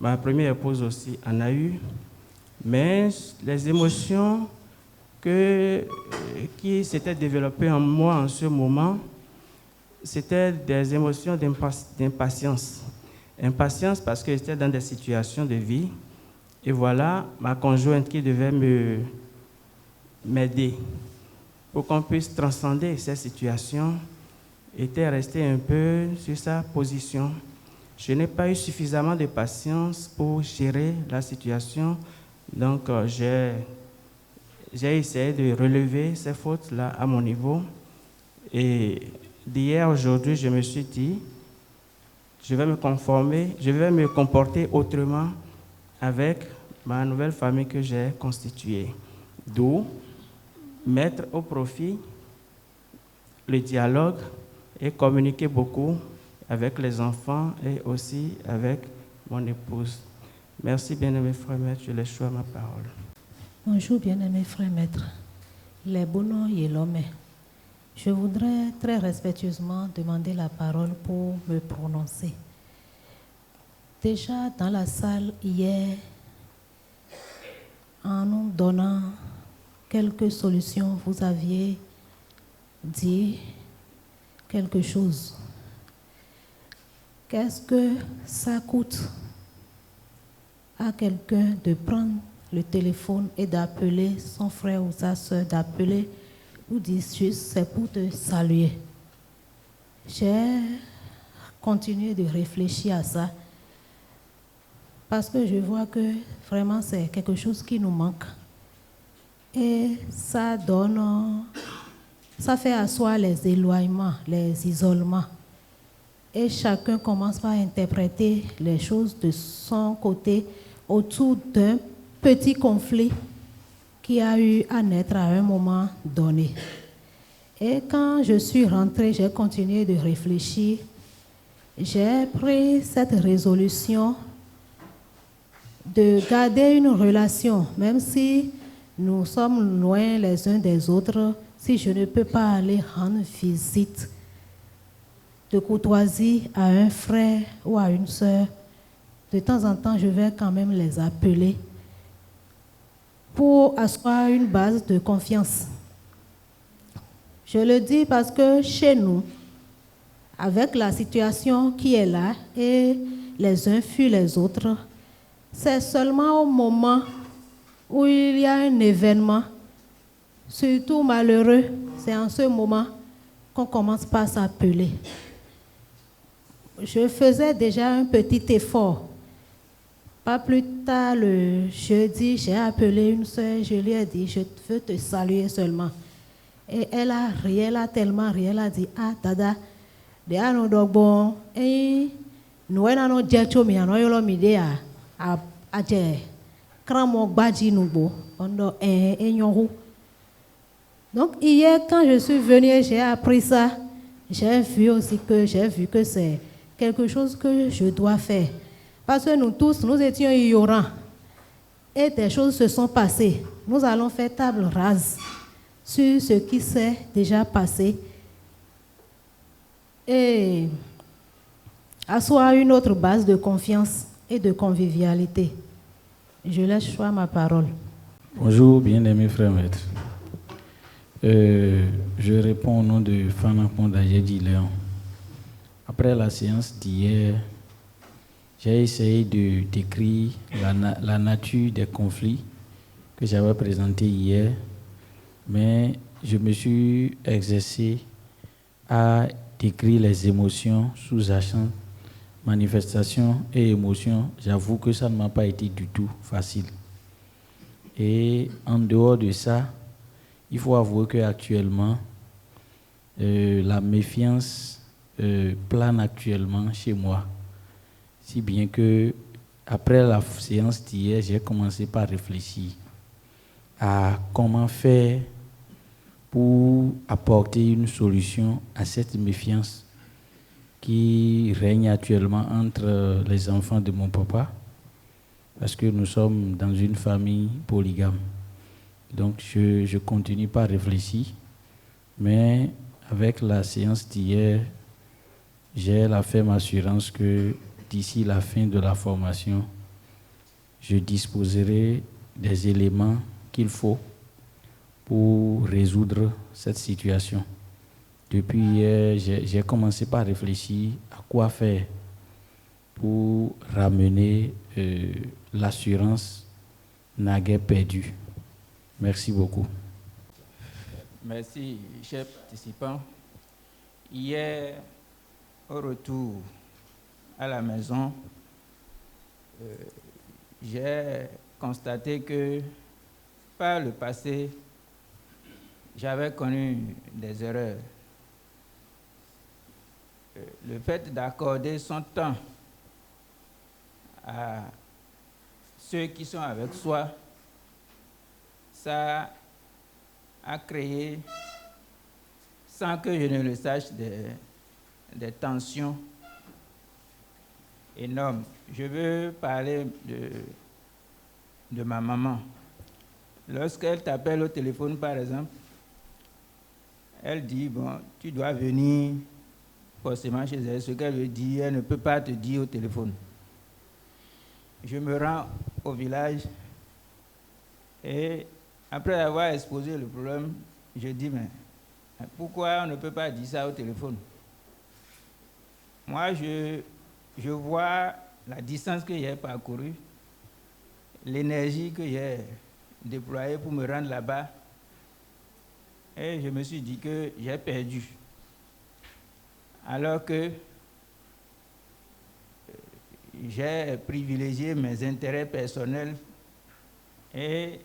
S: ma première épouse aussi en a eu, mais les émotions qui s'étaient développées en moi en ce moment, c'était des émotions d'impatience. Impatience parce que j'étais dans des situations de vie. Et voilà, ma conjointe qui devait m'aider pour qu'on puisse transcender ces situations était restée un peu sur sa position. Je n'ai pas eu suffisamment de patience pour gérer la situation. Donc, j'ai essayé de relever ces fautes-là à mon niveau. Et d'hier à aujourd'hui, je me suis dit, je vais me comporter autrement avec ma nouvelle famille que j'ai constituée. D'où mettre au profit le dialogue et communiquer beaucoup avec les enfants et aussi avec mon épouse. Merci bien-aimé frère maître, je laisse choix ma parole.
Q: Bonjour bien-aimé frère maître. Les bonos et l'homme. Je voudrais très respectueusement demander la parole pour me prononcer. Déjà dans la salle hier, en nous donnant quelques solutions, vous aviez dit quelque chose. Qu'est-ce que ça coûte à quelqu'un de prendre le téléphone et d'appeler son frère ou sa soeur, d'appeler ou dire juste c'est pour te saluer? J'ai continué de réfléchir à ça parce que je vois que vraiment c'est quelque chose qui nous manque et ça fait asseoir les éloignements, les isolements et chacun commence par interpréter les choses de son côté autour d'un petit conflit qui a eu à naître à un moment donné. Et quand je suis rentrée, j'ai continué de réfléchir. J'ai pris cette résolution de garder une relation, même si nous sommes loin les uns des autres, si je ne peux pas aller rendre visite de courtoisie à un frère ou à une sœur, de temps en temps, je vais quand même les appeler pour asseoir une base de confiance. Je le dis parce que chez nous, avec la situation qui est là et les uns fuient les autres, c'est seulement au moment où il y a un événement, surtout malheureux, c'est en ce moment qu'on commence par s'appeler. Je faisais déjà un petit effort. Pas plus tard, le jeudi, j'ai appelé une soeur, je lui ai dit, je veux te saluer seulement. Et elle a tellement ri, elle a dit, ah, dada, de ano dogbo, nous avons dit que nous avons mis à cramo badji noubo, donc hier, quand je suis venue, j'ai appris ça. J'ai vu que c'est quelque chose que je dois faire. Parce que nous tous, nous étions ignorants. Et des choses se sont passées. Nous allons faire table rase sur ce qui s'est déjà passé. Et asseoir une autre base de confiance et de convivialité. Je laisse choix ma parole.
P: Bonjour, bien-aimés frères maîtres. Je réponds au nom de Fana Pondajedi Léon. Après la séance d'hier, j'ai essayé de décrire la nature des conflits que j'avais présentés hier, mais je me suis exercé à décrire les émotions sous-jacentes, manifestations et émotions. J'avoue que ça ne m'a pas été du tout facile. Et en dehors de ça, il faut avouer qu'actuellement, la méfiance plane actuellement chez moi. Si bien que, après la séance d'hier, j'ai commencé par réfléchir à comment faire pour apporter une solution à cette méfiance qui règne actuellement entre les enfants de mon papa, parce que nous sommes dans une famille polygame. Donc, je continue par réfléchir, mais avec la séance d'hier, j'ai la ferme assurance que d'ici la fin de la formation, je disposerai des éléments qu'il faut pour résoudre cette situation. Depuis hier, j'ai commencé par réfléchir à quoi faire pour ramener l'assurance naguère perdue. Merci beaucoup.
T: Merci, chers participants. Hier, au retour à la maison, j'ai constaté que par le passé, j'avais connu des erreurs. Le fait d'accorder son temps à ceux qui sont avec soi, ça a créé, sans que je ne le sache, des tensions énormes. Je veux parler de ma maman. Lorsqu'elle t'appelle au téléphone, par exemple, elle dit, bon, tu dois venir forcément chez elle. Ce qu'elle veut dire, elle ne peut pas te dire au téléphone. Je me rends au village et après avoir exposé le problème, je dis, mais pourquoi on ne peut pas dire ça au téléphone? Moi, je vois la distance que j'ai parcourue, l'énergie que j'ai déployée pour me rendre là-bas, et je me suis dit que j'ai perdu. Alors que j'ai privilégié mes intérêts personnels et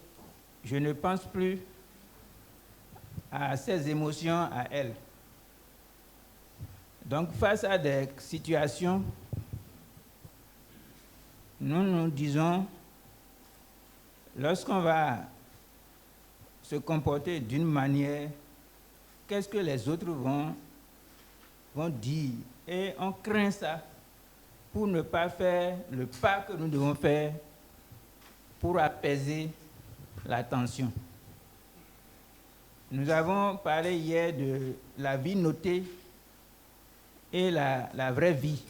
T: je ne pense plus à ces émotions à elle. Donc, face à des situations, nous nous disons, lorsqu'on va se comporter d'une manière, qu'est-ce que les autres vont dire? Et on craint ça pour ne pas faire le pas que nous devons faire pour apaiser la tension. Nous avons parlé hier de la vie notée et la vraie vie.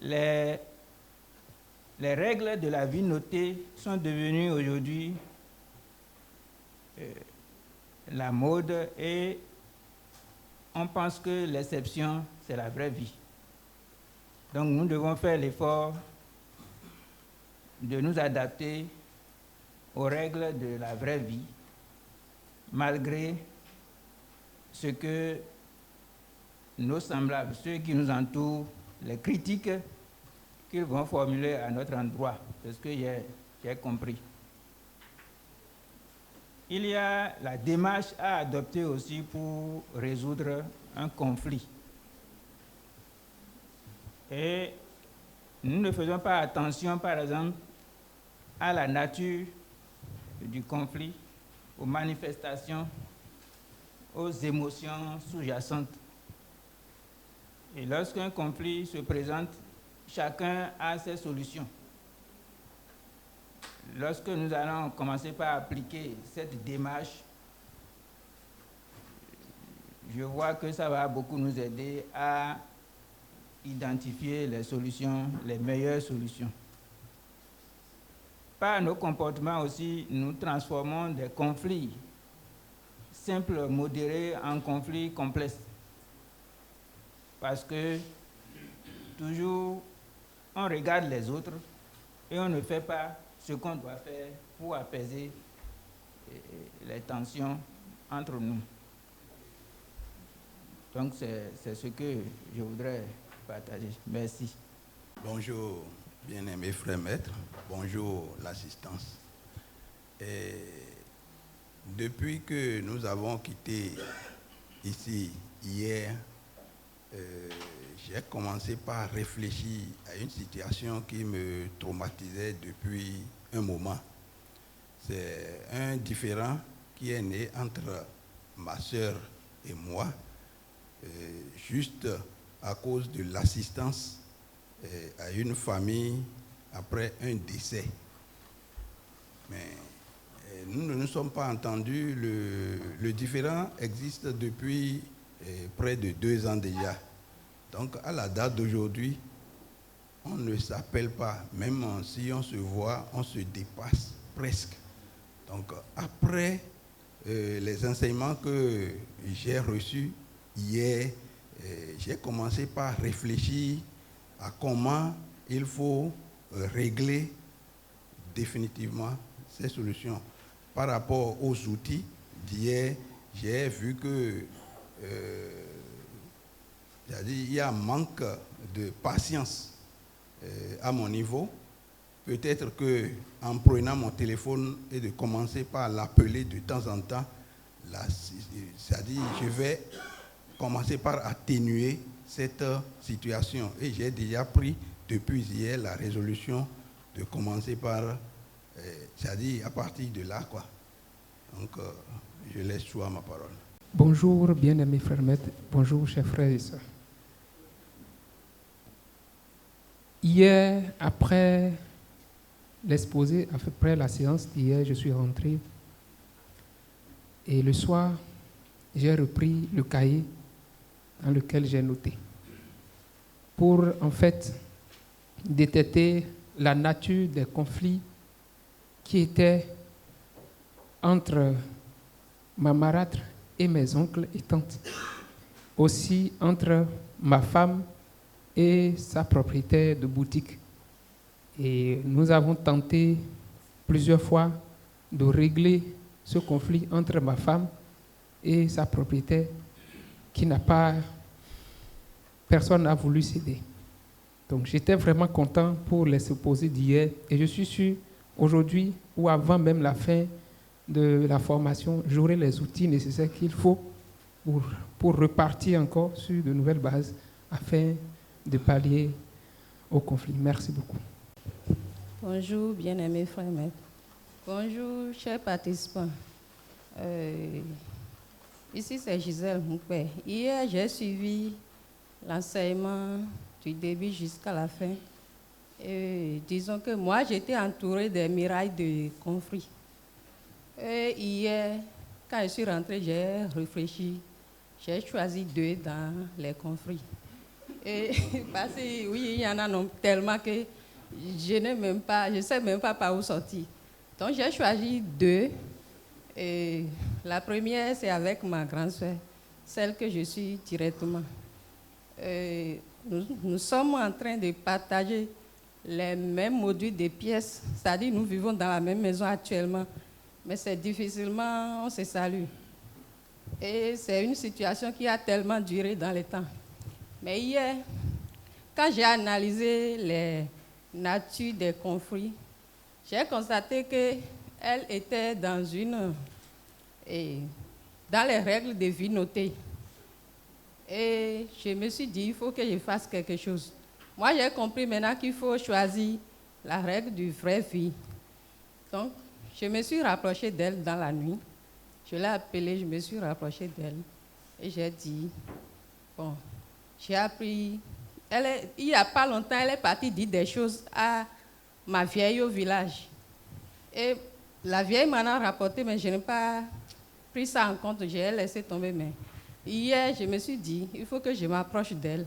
T: Les règles de la vie notée sont devenues aujourd'hui la mode et on pense que l'exception, c'est la vraie vie. Donc nous devons faire l'effort de nous adapter aux règles de la vraie vie, malgré ce que nos semblables, ceux qui nous entourent, les critiques qu'ils vont formuler à notre endroit, c'est ce que j'ai compris. il y a la démarche à adopter aussi pour résoudre un conflit. Et nous ne faisons pas attention, par exemple, à la nature du conflit, aux manifestations, aux émotions sous-jacentes. Et lorsqu'un conflit se présente, chacun a ses solutions. Lorsque nous allons commencer par appliquer cette démarche, je vois que ça va beaucoup nous aider à identifier les solutions, les meilleures solutions. Par nos comportements aussi, nous transformons des conflits simples, modérés, en conflits complexes. Parce que toujours, on regarde les autres et on ne fait pas ce qu'on doit faire pour apaiser les tensions entre nous. Donc, c'est ce que je voudrais partager. Merci.
U: Bonjour, bien-aimés frères maîtres. Bonjour, l'assistance. Depuis que nous avons quitté ici hier, j'ai commencé par réfléchir à une situation qui me traumatisait depuis un moment. C'est un différend qui est né entre ma sœur et moi, juste à cause de l'assistance à une famille après un décès. Mais nous ne nous sommes pas entendus. Le différend existe depuis près de 2 ans déjà. Donc, à la date d'aujourd'hui, on ne s'appelle pas. Même si on se voit, on se dépasse presque. Donc, après les enseignements que j'ai reçus hier, j'ai commencé par réfléchir à comment il faut régler définitivement ces solutions. Par rapport aux outils d'hier, j'ai vu que il y a un manque de patience à mon niveau. Peut-être qu'en prenant mon téléphone et de commencer par l'appeler de temps en temps, c'est-à-dire je vais commencer par atténuer cette situation. Et j'ai déjà pris depuis hier la résolution de commencer par, c'est-à-dire à partir de là, quoi. Donc, je laisse choix ma parole.
V: Bonjour, bien-aimés frères maîtres. Bonjour, chers frères et sœurs. Hier, après l'exposé, après la séance d'hier, je suis rentré. Et le soir, j'ai repris le cahier dans lequel j'ai noté. Pour, en fait, détecter la nature des conflits qui étaient entre ma marâtre et mes oncles et tantes. Aussi entre ma femme et sa propriétaire de boutique. Et nous avons tenté plusieurs fois de régler ce conflit entre ma femme et sa propriétaire qui n'a pas... Personne n'a voulu céder. Donc j'étais vraiment content pour les exposés d'hier et je suis sûr aujourd'hui ou avant même la fin de la formation, j'aurai les outils nécessaires qu'il faut pour repartir encore sur de nouvelles bases afin de pallier au conflit. Merci beaucoup.
W: Bonjour, bien-aimés frères maîtres. Bonjour, chers participants. Ici, c'est Gisèle Moukpé. Hier, j'ai suivi l'enseignement du début jusqu'à la fin. Et disons que moi, j'étais entourée des murailles de conflits. Et hier, quand je suis rentrée, j'ai réfléchi. J'ai choisi 2 dans les conflits. Et parce que oui, il y en a tellement que je ne sais même pas par où sortir. Donc j'ai choisi 2. Et la première, c'est avec ma grande soeur, celle que je suis directement. Nous sommes en train de partager les mêmes modules de pièces, c'est-à-dire nous vivons dans la même maison actuellement, mais c'est difficilement, on se salue. Et c'est une situation qui a tellement duré dans le temps. Mais hier, quand j'ai analysé les natures des conflits, j'ai constaté qu'elle était dans une et dans les règles de vie notées. Et je me suis dit, il faut que je fasse quelque chose. Moi, j'ai compris maintenant qu'il faut choisir la règle du vrai vie. Donc, je me suis rapprochée d'elle dans la nuit. Je l'ai appelée, je me suis rapprochée d'elle. Et j'ai dit, bon, j'ai appris. Il n'y a pas longtemps, elle est partie dire des choses à ma vieille au village. Et la vieille m'en a rapporté, mais je n'ai pas pris ça en compte, j'ai laissé tomber. Mais hier, je me suis dit, il faut que je m'approche d'elle.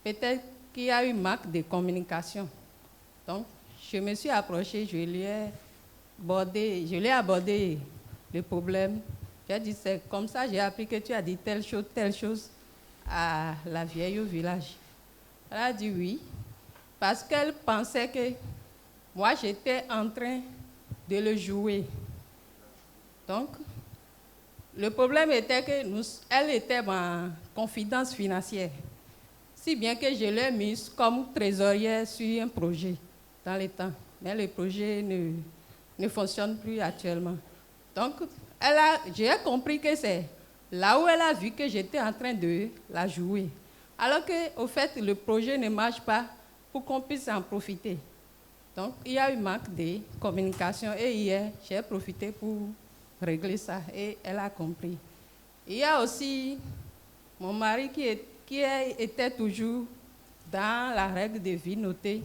W: Peut-être qu'il y a eu manque de communication. Donc, je me suis approchée, je lui ai abordé le problème. J'ai dit, c'est comme ça, j'ai appris que tu as dit telle chose à la vieille au village. Elle a dit oui, parce qu'elle pensait que moi, j'étais en train de le jouer. Donc, le problème était qu'elle était en confidence financière, si bien que je l'ai mise comme trésorière sur un projet dans les temps. Mais le projet ne fonctionne plus actuellement. Donc, j'ai compris que c'est là où elle a vu que j'étais en train de la jouer. Alors qu'au fait, le projet ne marche pas pour qu'on puisse en profiter. Donc, il y a eu manque de communication et hier, j'ai profité pour régler ça et elle a compris. Il y a aussi mon mari qui était toujours dans la règle de vie notée.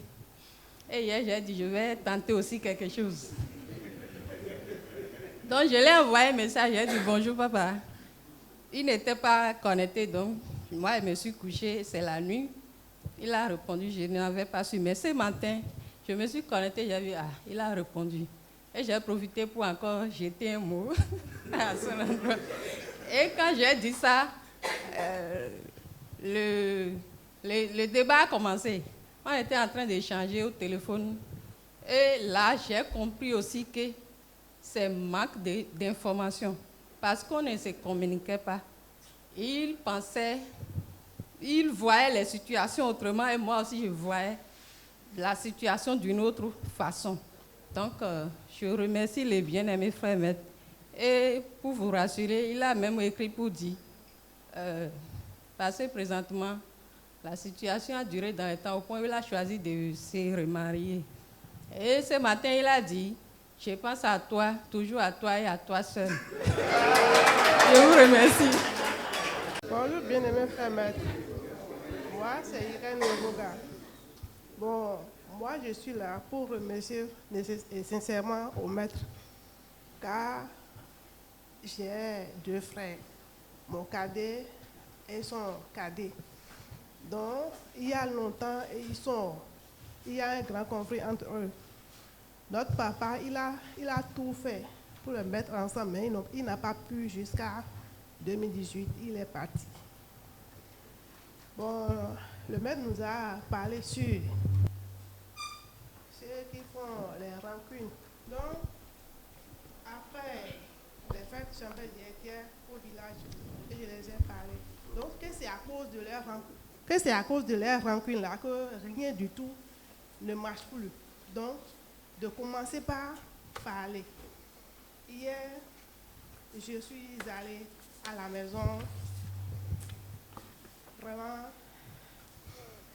W: Et hier, j'ai dit, je vais tenter aussi quelque chose. Donc, je l'ai envoyé un message, j'ai dit, bonjour papa. Il n'était pas connecté, donc moi, je me suis couchée, c'est la nuit. Il a répondu, je n'avais pas su. Mais ce matin, je me suis connectée, j'ai vu, il a répondu. Et j'ai profité pour encore jeter un mot à son endroit. Et quand j'ai dit ça, le débat a commencé. On était en train d'échanger au téléphone. Et là, j'ai compris aussi que c'est manque d'information. Parce qu'on ne se communiquait pas. Il voyait les situations autrement et moi aussi je voyais la situation d'une autre façon. Donc, je remercie les bien-aimés frères maîtres. Et pour vous rassurer, il a même écrit pour dire, parce que présentement, la situation a duré dans le temps au point où il a choisi de se remarier. Et ce matin, il a dit, je pense à toi, toujours à toi et à toi seul. Je vous remercie.
A: Bonjour, bien-aimés frères maîtres. Moi, c'est Irène Ngoga. Bon, moi, je suis là pour remercier sincèrement au maître, car j'ai deux frères, mon cadet et son cadet. Donc, il y a longtemps, il y a un grand conflit entre eux. Notre papa, il a tout fait pour le mettre ensemble, mais il n'a pas pu jusqu'à 2018, il est parti. Bon, le maître nous a parlé sur ceux qui font les rancunes. Donc, après les fêtes champêtres au village, et je les ai parlé. Donc, que c'est à cause de leur rancune là que rien du tout ne marche plus. Donc, de commencer par parler. Hier, je suis allée à la maison. Vraiment,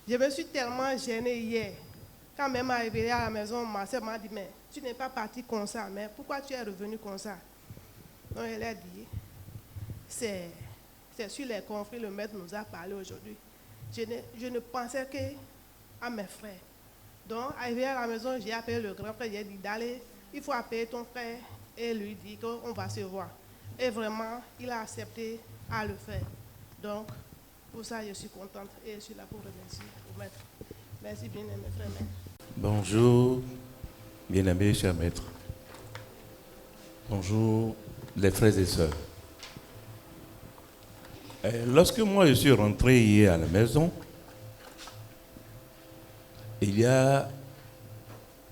A: je me suis tellement gênée hier. Quand même arrivé à la maison, ma soeur m'a dit, mais tu n'es pas partie comme ça, mais pourquoi tu es revenu comme ça? Donc elle a dit, c'est sur les conflits, le maître nous a parlé aujourd'hui. Je ne pensais qu'à mes frères. Donc, arrivé à la maison, j'ai appelé le grand frère, j'ai dit d'aller, il faut appeler ton frère et lui dire qu'on va se voir. Et vraiment, il a accepté à le faire. Donc, pour ça, je suis contente et je suis là pour remercier au maître. Merci bien, mes frères.
B: Bonjour, bien-aimés, chers maîtres. Bonjour, les frères et sœurs. Lorsque moi je suis rentré hier à la maison, il y a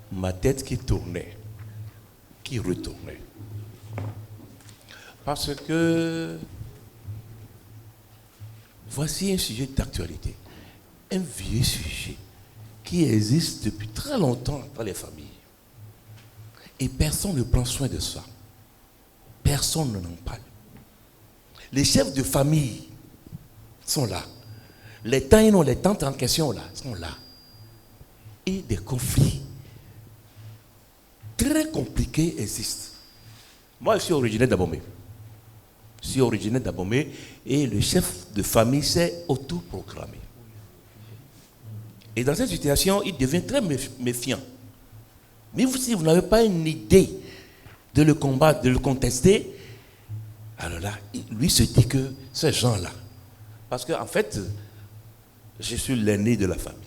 B: ma tête qui tournait, qui retournait. Parce que voici un sujet d'actualité, un vieux sujet qui existe depuis très longtemps dans les familles. Et personne ne prend soin de ça. personne n'en parle. Les chefs de famille sont là. Les tantes en question là sont là. Et des conflits très compliqués existent. Moi, je suis originaire d'Abomey. Et le chef de famille s'est autoproclamé. Et dans cette situation, il devient très méfiant. Mais si vous n'avez pas une idée de le combattre, de le contester, alors là, lui se dit que ces gens-là, parce qu'en fait, je suis l'aîné de la famille.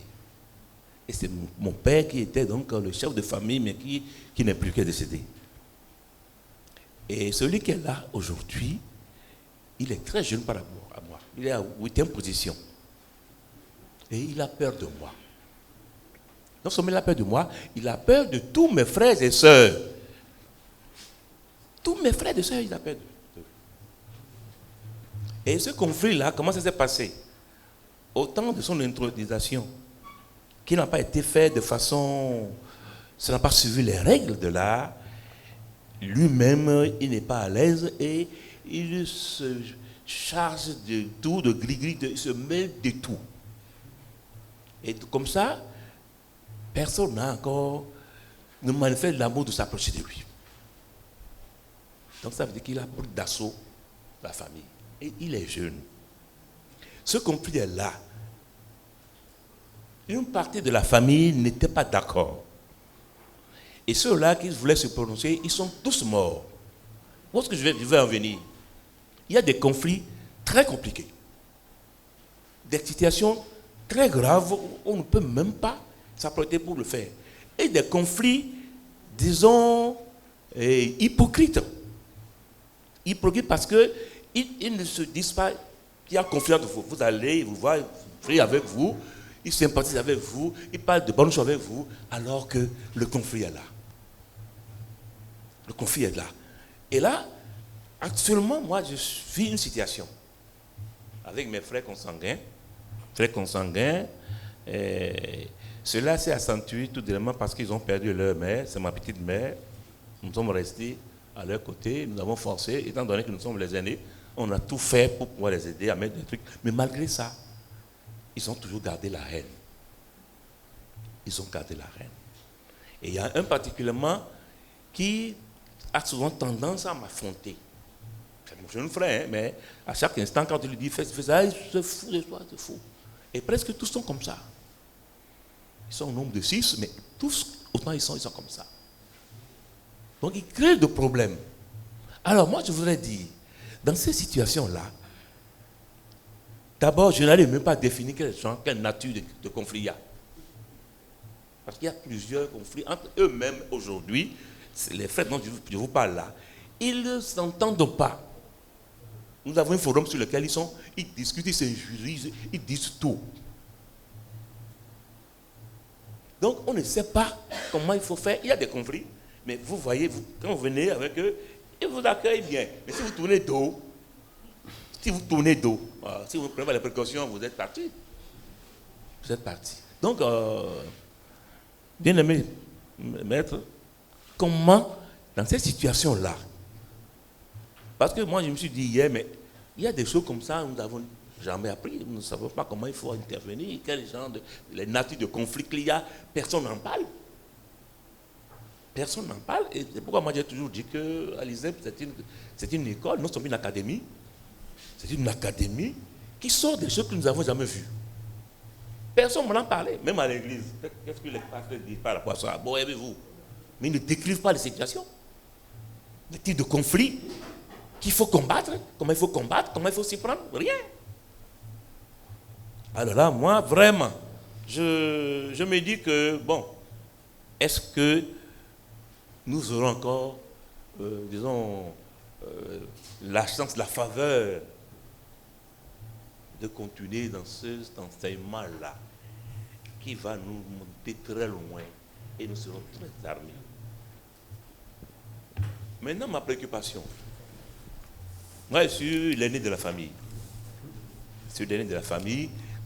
B: Et c'est mon père qui était donc le chef de famille, mais qui n'est plus que décédé. Et celui qui est là aujourd'hui, il est très jeune par rapport à moi. Il est à 8e position. Et il a peur de moi. Non seulement il a peur de moi, il a peur de tous mes frères et sœurs. Tous mes frères et sœurs, il a peur d'eux. Et ce conflit-là, comment ça s'est passé? Au temps de son intronisation, qui n'a pas été fait de façon... Ça n'a pas suivi les règles de l'art. Lui-même, il n'est pas à l'aise et il se charge de tout, de gris-gris, il se mêle de tout. Et comme ça, personne n'a encore ne manifeste l'amour de s'approcher de lui. Donc ça veut dire qu'il a pris d'assaut la famille. Et il est jeune. Ce conflit est là. Une partie de la famille n'était pas d'accord. Et ceux-là qui voulaient se prononcer, ils sont tous morts. Où est-ce que je vais en venir? Il y a des conflits très compliqués. Des situations très graves où on ne peut même pas s'apprêter pour le faire. Et des conflits, disons, hypocrites. Hypocrites parce qu'ils ne se disent pas qu'il y a confiance de vous. Vous allez, ils vous voient, ils prient avec vous, ils sympathisent avec vous, ils parlent de bonnes choses avec vous, alors que le conflit est là. Le conflit est là. Et là, actuellement, moi, je vis une situation avec mes frères consanguins. Cela s'est accentué tout dernièrement parce qu'ils ont perdu leur mère, c'est ma petite mère. Nous sommes restés à leur côté, nous avons forcé, étant donné que nous sommes les aînés, on a tout fait pour pouvoir les aider à mettre des trucs. Mais malgré ça, ils ont toujours gardé la haine. Ils ont gardé la haine. Et il y a un particulièrement qui a souvent tendance à m'affronter. C'est mon jeune frère, mais à chaque instant, quand il lui dit fais ça, c'est fou, c'est fou. Et presque tous sont comme ça. Ils sont au nombre de 6, mais tous, autant ils sont comme ça. Donc ils créent des problèmes. Alors moi, je voudrais dire, dans ces situations-là, d'abord, je n'allais même pas définir quelle nature de conflit il y a. Parce qu'il y a plusieurs conflits entre eux-mêmes aujourd'hui. Les frères dont je vous parle là, ils ne s'entendent pas. Nous avons un forum sur lequel ils discutent, ils s'injurisent, ils disent tout. Donc on ne sait pas comment il faut faire. Il y a des conflits, mais vous voyez, quand vous venez avec eux, ils vous accueillent bien. Mais si vous tournez dos, si vous ne prenez pas les précautions, vous êtes parti. Vous êtes parti. Donc, bien-aimé maître, comment, dans cette situation-là, parce que moi je me suis dit hier, mais il y a des choses comme ça, nous n'avons jamais appris, nous ne savons pas comment il faut intervenir, quel genre les natures de conflit qu'il y a, personne n'en parle. Personne n'en parle, et c'est pourquoi moi j'ai toujours dit qu'à l'ISEP, c'est une école, non seulement une académie, c'est une académie qui sort des choses que nous n'avons jamais vues. Personne ne m'en parlait, même à l'église. Qu'est-ce que les pasteurs disent par rapport à ça? Bon, aimez-vous. Mais ils ne décrivent pas les situations, les types de conflits qu'il faut combattre, comment il faut s'y prendre, rien. Alors là, moi, vraiment, je me dis que, bon, est-ce que nous aurons encore, la chance, la faveur de continuer dans cet enseignement-là qui va nous monter très loin et nous serons très armés. Maintenant, ma préoccupation. Moi, je suis l'aîné de la famille.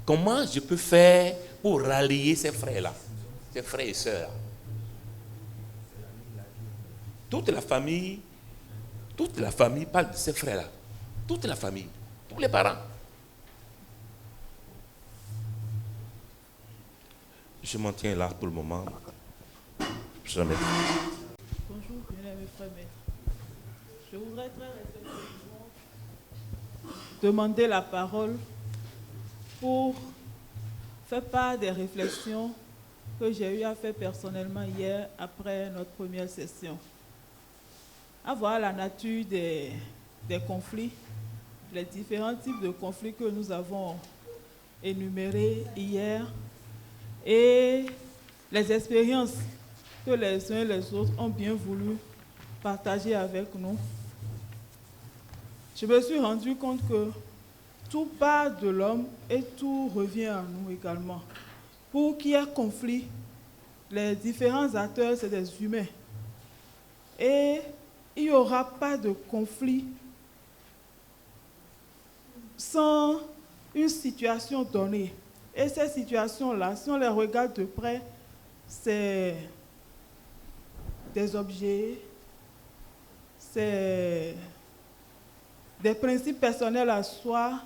B: Comment je peux faire pour rallier ces frères-là, ces frères et sœurs? Toute la famille Toute la famille parle de ces frères-là. Toute la famille, tous les parents. Je m'en tiens là pour le moment. Jamais.
C: Bonjour, bien-aimés frères maîtres. Je voudrais très respectueusement demander la parole pour faire part des réflexions que j'ai eu à faire personnellement hier après notre première session. À voir la nature des conflits, les différents types de conflits que nous avons énumérés hier et les expériences que les uns et les autres ont bien voulu partager avec nous. Je me suis rendu compte que tout part de l'homme et tout revient à nous également. Pour qu'il y ait conflit, les différents acteurs, c'est des humains. Et il n'y aura pas de conflit sans une situation donnée. Et ces situations-là, si on les regarde de près, c'est des objets, c'est des principes personnels à soi,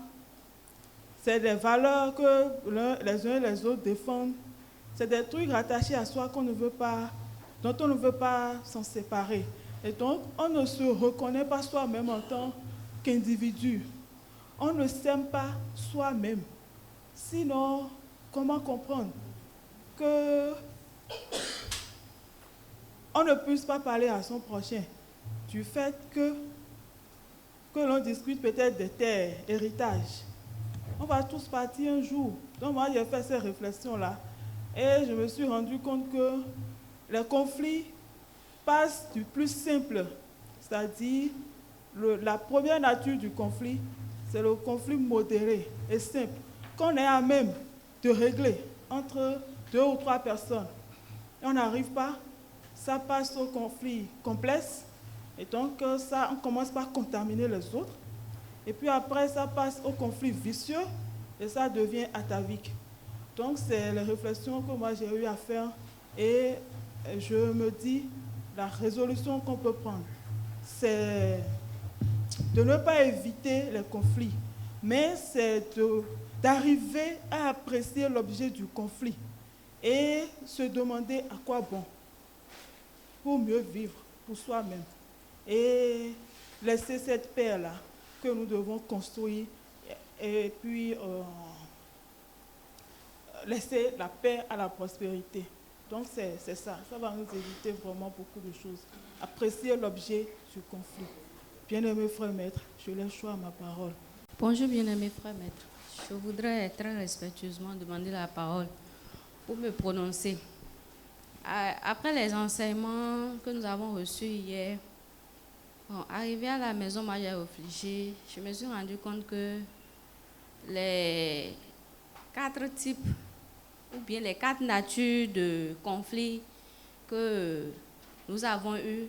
C: c'est des valeurs que les uns et les autres défendent, c'est des trucs rattachés à soi dont on ne veut pas s'en séparer. Et donc, on ne se reconnaît pas soi-même en tant qu'individu. On ne s'aime pas soi-même. Sinon, comment comprendre que on ne puisse pas parler à son prochain du fait que l'on discute peut-être des terres, héritages. On va tous partir un jour. Donc moi, j'ai fait ces réflexions-là et je me suis rendu compte que les conflits passent du plus simple, c'est-à-dire la première nature du conflit, c'est le conflit modéré et simple, qu'on est à même de régler entre 2 ou 3 personnes. Et on n'arrive pas, ça passe au conflit complexe, et donc ça, on commence par contaminer les autres. Et puis après, ça passe au conflit vicieux, et ça devient atavique. Donc c'est les réflexions que moi j'ai eu à faire, et je me dis, la résolution qu'on peut prendre, c'est de ne pas éviter les conflits, mais c'est d'arriver à apprécier l'objet du conflit et se demander à quoi bon pour mieux vivre pour soi-même et laisser cette paix-là que nous devons construire et puis laisser la paix à la prospérité. Donc c'est ça, ça va nous éviter vraiment beaucoup de choses. Apprécier l'objet du conflit. Bien-aimés frères maîtres, je laisse choix à ma parole.
W: Bonjour bien-aimés frères maîtres. Je voudrais très respectueusement demander la parole pour me prononcer. Après les enseignements que nous avons reçus hier, arrivé à la maison, moi j'ai réfléchi, je me suis rendu compte que les 4 types ou bien les 4 natures de conflits que nous avons eus,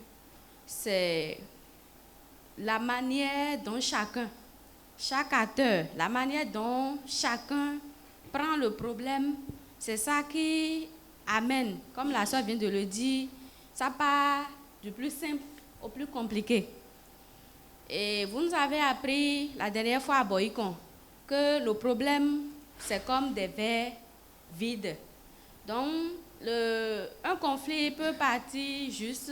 W: c'est la manière dont chaque acteur, la manière dont chacun prend le problème, c'est ça qui amène, comme la soeur vient de le dire, ça part du plus simple au plus compliqué. Et vous nous avez appris la dernière fois à Boycon que le problème, c'est comme des verres vides. Donc, un conflit peut partir juste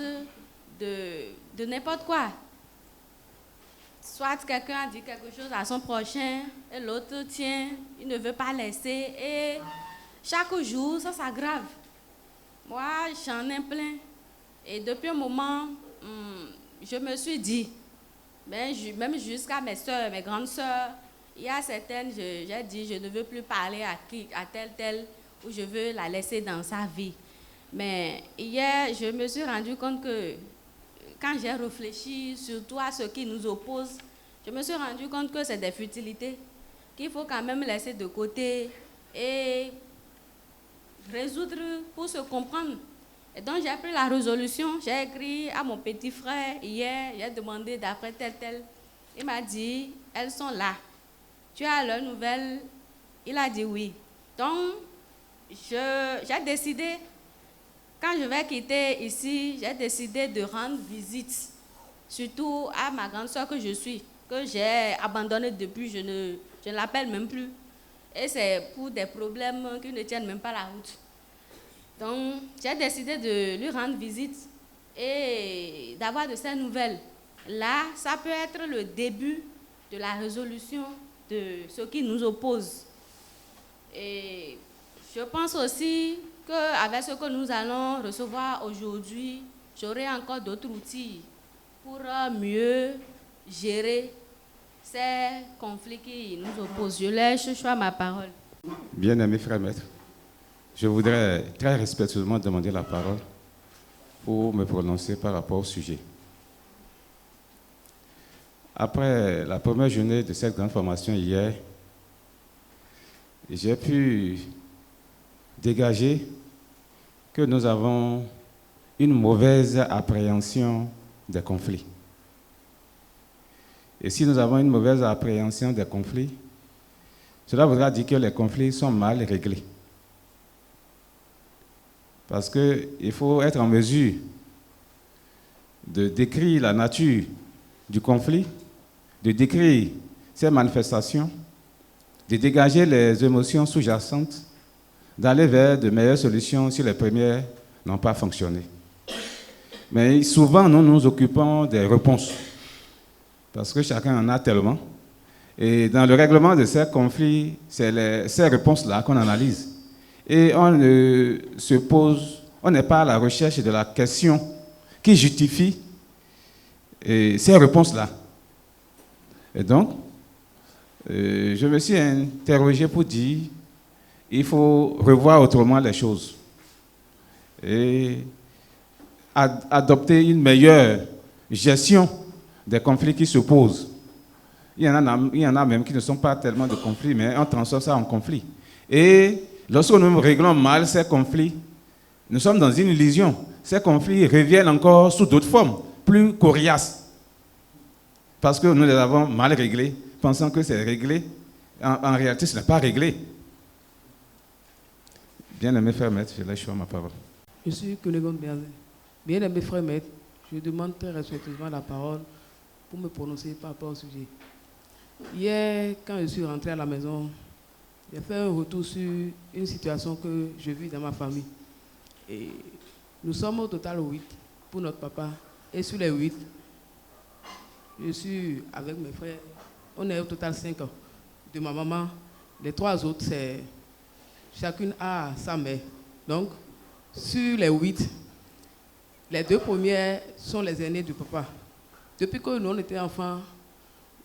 W: de n'importe quoi. Soit quelqu'un a dit quelque chose à son prochain et l'autre tient, il ne veut pas laisser et chaque jour, ça s'aggrave. Moi, j'en ai plein. Et depuis un moment, je me suis dit, même jusqu'à mes soeurs, mes grandes soeurs, il y a certaines, j'ai dit, je ne veux plus parler à telle, ou je veux la laisser dans sa vie. Mais hier, je me suis rendu compte que quand j'ai réfléchi surtout à ce qui nous oppose, je me suis rendu compte que c'est des futilités qu'il faut quand même laisser de côté et résoudre pour se comprendre. Et donc j'ai pris la résolution, j'ai écrit à mon petit frère hier, j'ai demandé d'après tel. Il m'a dit, elles sont là. Tu as leurs nouvelles? Il a dit oui. Donc j'ai décidé, quand je vais quitter ici, j'ai décidé de rendre visite
E: surtout à ma grande soeur que j'ai abandonnée depuis, je ne l'appelle même plus. Et c'est pour des problèmes qui ne tiennent même pas la route. Donc, j'ai décidé de lui rendre visite et d'avoir de ses nouvelles. Là, ça peut être le début de la résolution de ce qui nous oppose. Et je pense aussi qu'avec ce que nous allons recevoir aujourd'hui, j'aurai encore d'autres outils pour mieux gérer ces conflits qui nous opposent. Je laisse choix ma parole.
I: Bien-aimé frère maître, je voudrais très respectueusement demander la parole pour me prononcer par rapport au sujet. Après la première journée de cette grande formation hier, j'ai pu dégager que nous avons une mauvaise appréhension des conflits. Et si nous avons une mauvaise appréhension des conflits, cela voudra dire que les conflits sont mal réglés. Parce qu'il faut être en mesure de décrire la nature du conflit, de décrire ses manifestations, de dégager les émotions sous-jacentes, d'aller vers de meilleures solutions si les premières n'ont pas fonctionné. Mais souvent, nous nous occupons des réponses, parce que chacun en a tellement. Et dans le règlement de ces conflits, c'est ces réponses-là qu'on analyse. Et on n'est pas à la recherche de la question qui justifie ces réponses-là. Et donc, je me suis interrogé pour dire il faut revoir autrement les choses et adopter une meilleure gestion des conflits qui se posent. Il y en a même qui ne sont pas tellement de conflits, mais on transforme ça en conflit. Et lorsque nous réglons mal ces conflits, nous sommes dans une illusion. Ces conflits reviennent encore sous d'autres formes, plus coriaces. Parce que nous les avons mal réglés, pensant que c'est réglé. En réalité, ce n'est pas réglé. Bien-aimé frère maître, je laisse ma parole.
K: Je suis Cunégonde Béazin. Bien-aimé frère maître, je demande très respectueusement la parole pour me prononcer par rapport au sujet. Hier, quand je suis rentré à la maison, j'ai fait un retour sur une situation que je vis dans ma famille. Et nous sommes au total 8 pour notre papa. Et sur les 8, je suis avec mes frères. On est au total 5 ans. De ma maman, les 3 autres, c'est chacune a sa mère. Donc, sur les 8, les 2 premières sont les aînés du papa. Depuis que nous on était enfants,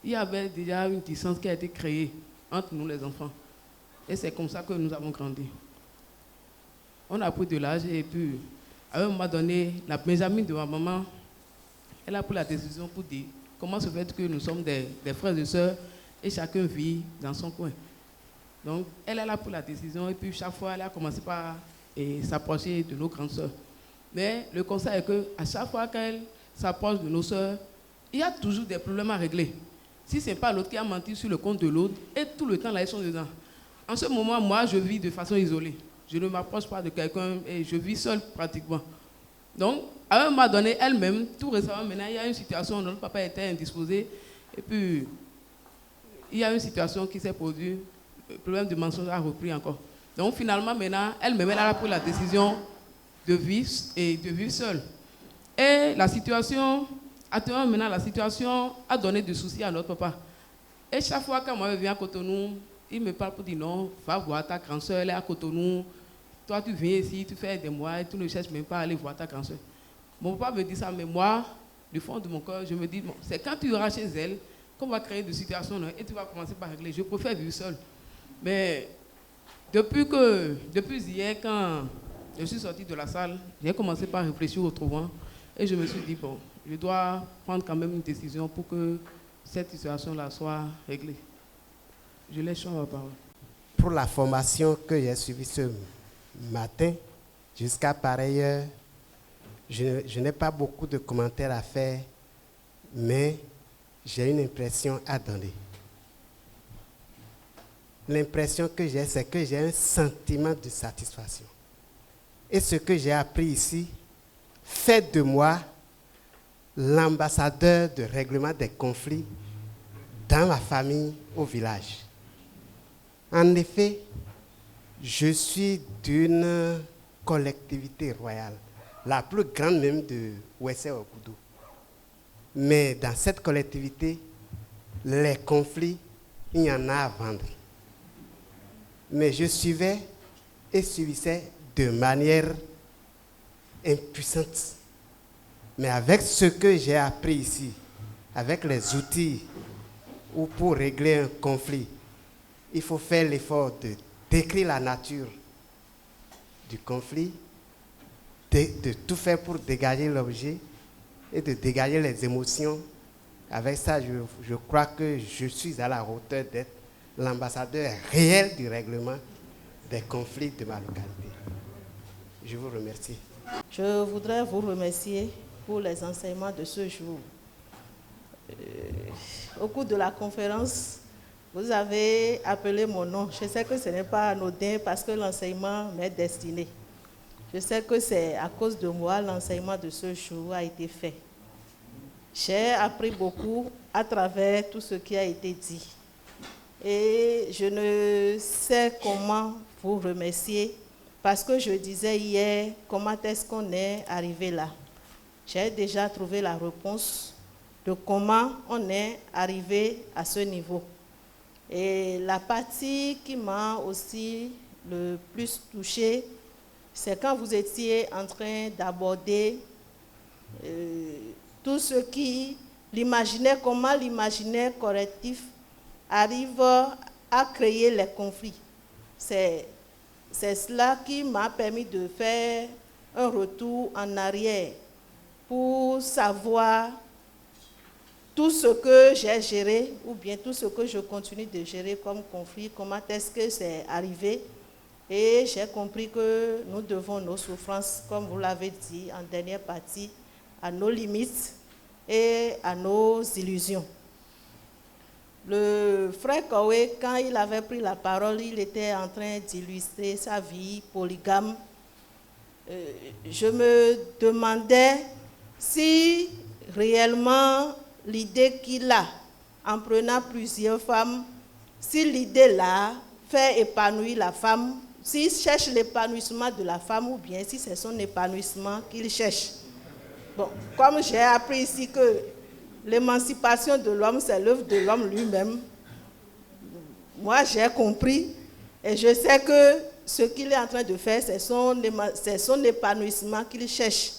K: il y avait déjà une distance qui a été créée entre nous les enfants. Et c'est comme ça que nous avons grandi. On a pris de l'âge et puis, à un moment donné, la Benjamin de ma maman, elle a pris la décision pour dire comment se fait que nous sommes des frères et sœurs et chacun vit dans son coin. Donc, elle a pris la décision et puis chaque fois, elle a commencé par s'approcher de nos grandes sœurs. Mais le constat est qu'à chaque fois qu'elle s'approche de nos sœurs, il y a toujours des problèmes à régler. Si ce n'est pas l'autre qui a menti sur le compte de l'autre, et tout le temps, là, ils sont dedans. En ce moment, moi, je vis de façon isolée. Je ne m'approche pas de quelqu'un et je vis seule pratiquement. Donc, à un moment donné, elle-même, tout récemment, maintenant, il y a une situation où notre papa était indisposé. Et puis, il y a une situation qui s'est produite. Le problème de mensonge a repris encore. Donc, finalement, maintenant, elle-même, elle a pris la décision de vivre et de vivre seule. Et la situation, actuellement, maintenant, la situation a donné des soucis à notre papa. Et chaque fois quand moi je viens à Cotonou, il me parle pour dire non, va voir ta grande soeur, elle est à Cotonou. Toi, tu viens ici, tu fais des mois et tu ne cherches même pas à aller voir ta grande soeur. Mon papa me dit ça, mais moi, du fond de mon cœur, je me dis, bon, c'est quand tu iras chez elle qu'on va créer des situations et tu vas commencer par régler. Je préfère vivre seul. Mais depuis hier, quand je suis sorti de la salle, j'ai commencé par réfléchir autrement et je me suis dit, bon, je dois prendre quand même une décision pour que cette situation-là soit réglée. Je laisse sur ma parole.
X: Pour la formation que j'ai suivie ce matin, jusqu'à pareille heure, je n'ai pas beaucoup de commentaires à faire, mais j'ai une impression à donner. L'impression que j'ai, c'est que j'ai un sentiment de satisfaction. Et ce que j'ai appris ici fait de moi l'ambassadeur de règlement des conflits dans ma famille au village. En effet, je suis d'une collectivité royale, la plus grande même de Ouessé-Ogoudou. Mais dans cette collectivité, les conflits, il y en a à vendre. Mais je suivais et subissais de manière impuissante. Mais avec ce que j'ai appris ici, avec les outils ou pour régler un conflit, il faut faire l'effort de décrire la nature du conflit, de tout faire pour dégager l'objet et de dégager les émotions. Avec ça, je crois que je suis à la hauteur d'être l'ambassadeur réel du règlement des conflits de ma localité. Je vous remercie.
G: Je voudrais vous remercier pour les enseignements de ce jour. Au cours de la conférence, vous avez appelé mon nom. Je sais que ce n'est pas anodin parce que l'enseignement m'est destiné. Je sais que c'est à cause de moi l'enseignement de ce jour a été fait. J'ai appris beaucoup à travers tout ce qui a été dit. Et je ne sais comment vous remercier parce que je disais hier comment est-ce qu'on est arrivé là. J'ai déjà trouvé la réponse de comment on est arrivé à ce niveau. Et la partie qui m'a aussi le plus touchée, c'est quand vous étiez en train d'aborder tout ce qui, comment l'imaginaire collectif arrive à créer les conflits. C'est cela qui m'a permis de faire un retour en arrière pour savoir tout ce que j'ai géré ou bien tout ce que je continue de gérer comme conflit, comment est-ce que c'est arrivé. Et j'ai compris que nous devons nos souffrances, comme vous l'avez dit en dernière partie, à nos limites et à nos illusions. Le frère Koué, quand il avait pris la parole, il était en train d'illustrer sa vie polygame. Je me demandais si réellement l'idée qu'il a, en prenant plusieurs femmes, si l'idée-là fait épanouir la femme, s'il cherche l'épanouissement de la femme ou bien si c'est son épanouissement qu'il cherche. Bon, comme j'ai appris ici que l'émancipation de l'homme, c'est l'œuvre de l'homme lui-même, moi j'ai compris et je sais que ce qu'il est en train de faire, c'est son épanouissement qu'il cherche.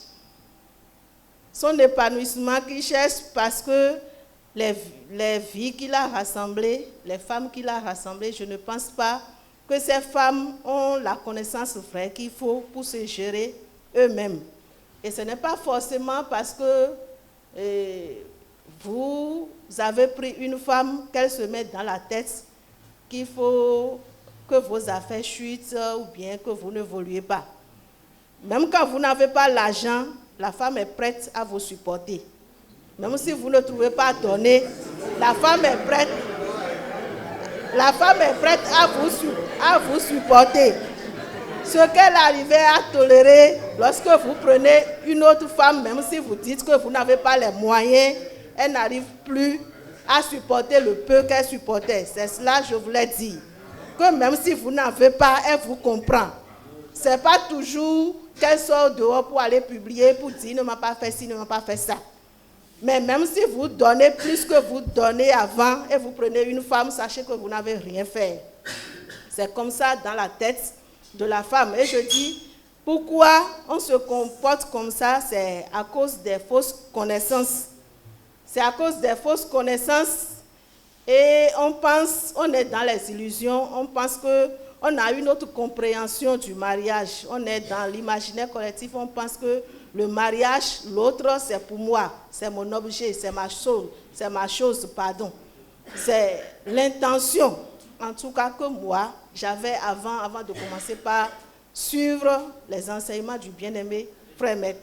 G: Son épanouissement qu'il cherche parce que les vies qu'il a rassemblées, les femmes qu'il a rassemblées, je ne pense pas que ces femmes ont la connaissance vraie qu'il faut pour se gérer eux-mêmes. Et ce n'est pas forcément parce que vous avez pris une femme, qu'elle se met dans la tête qu'il faut que vos affaires chutent ou bien que vous n'évoluez pas. Même quand vous n'avez pas l'argent, la femme est prête à vous supporter. Même si vous ne trouvez pas à donner, la femme est prête à vous supporter. Ce qu'elle arrivait à tolérer lorsque vous prenez une autre femme, même si vous dites que vous n'avez pas les moyens, elle n'arrive plus à supporter le peu qu'elle supportait. C'est cela que je voulais dire. Que même si vous n'avez pas, elle vous comprend. Ce n'est pas toujours qu'elle sort dehors pour aller publier, pour dire « ne m'a pas fait ci, ne m'a pas fait ça ». Mais même si vous donnez plus que vous donnez avant et vous prenez une femme, sachez que vous n'avez rien fait. C'est comme ça dans la tête de la femme. Et je dis, pourquoi on se comporte comme ça? C'est à cause des fausses connaissances. C'est à cause des fausses connaissances et on est dans les illusions, on pense qu'on a une autre compréhension du mariage. On est dans l'imaginaire collectif, on pense que le mariage, l'autre, c'est pour moi, c'est mon objet, c'est ma chose, pardon. C'est l'intention, en tout cas que moi, j'avais avant de commencer par suivre les enseignements du bien-aimé Frère Maître.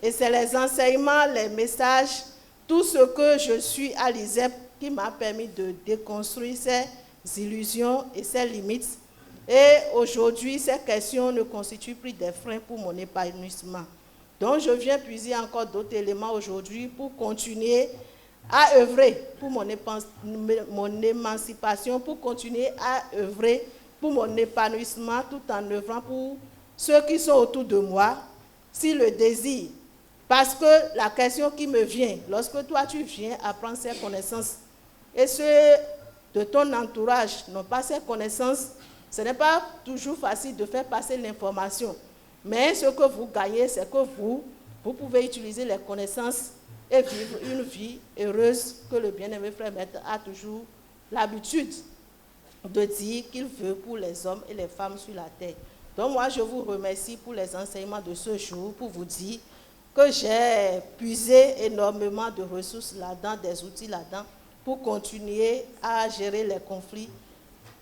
G: Et c'est les enseignements, les messages, tout ce que je suis à l'ISEP qui m'a permis de déconstruire ces illusions et ces limites. Et aujourd'hui, ces questions ne constituent plus des freins pour mon épanouissement. Donc je viens puiser encore d'autres éléments aujourd'hui pour continuer à œuvrer pour mon émancipation, pour continuer à œuvrer pour mon épanouissement, tout en œuvrant pour ceux qui sont autour de moi, si le désir. Parce que la question qui me vient, lorsque toi tu viens apprendre ces connaissances, et ceux de ton entourage n'ont pas ces connaissances, ce n'est pas toujours facile de faire passer l'information. Mais ce que vous gagnez, c'est que vous pouvez utiliser les connaissances et vivre une vie heureuse que le bien-aimé frère Maître a toujours l'habitude de dire qu'il veut pour les hommes et les femmes sur la terre. Donc moi, je vous remercie pour les enseignements de ce jour, pour vous dire que j'ai puisé énormément de ressources là-dedans, des outils là-dedans, pour continuer à gérer les conflits,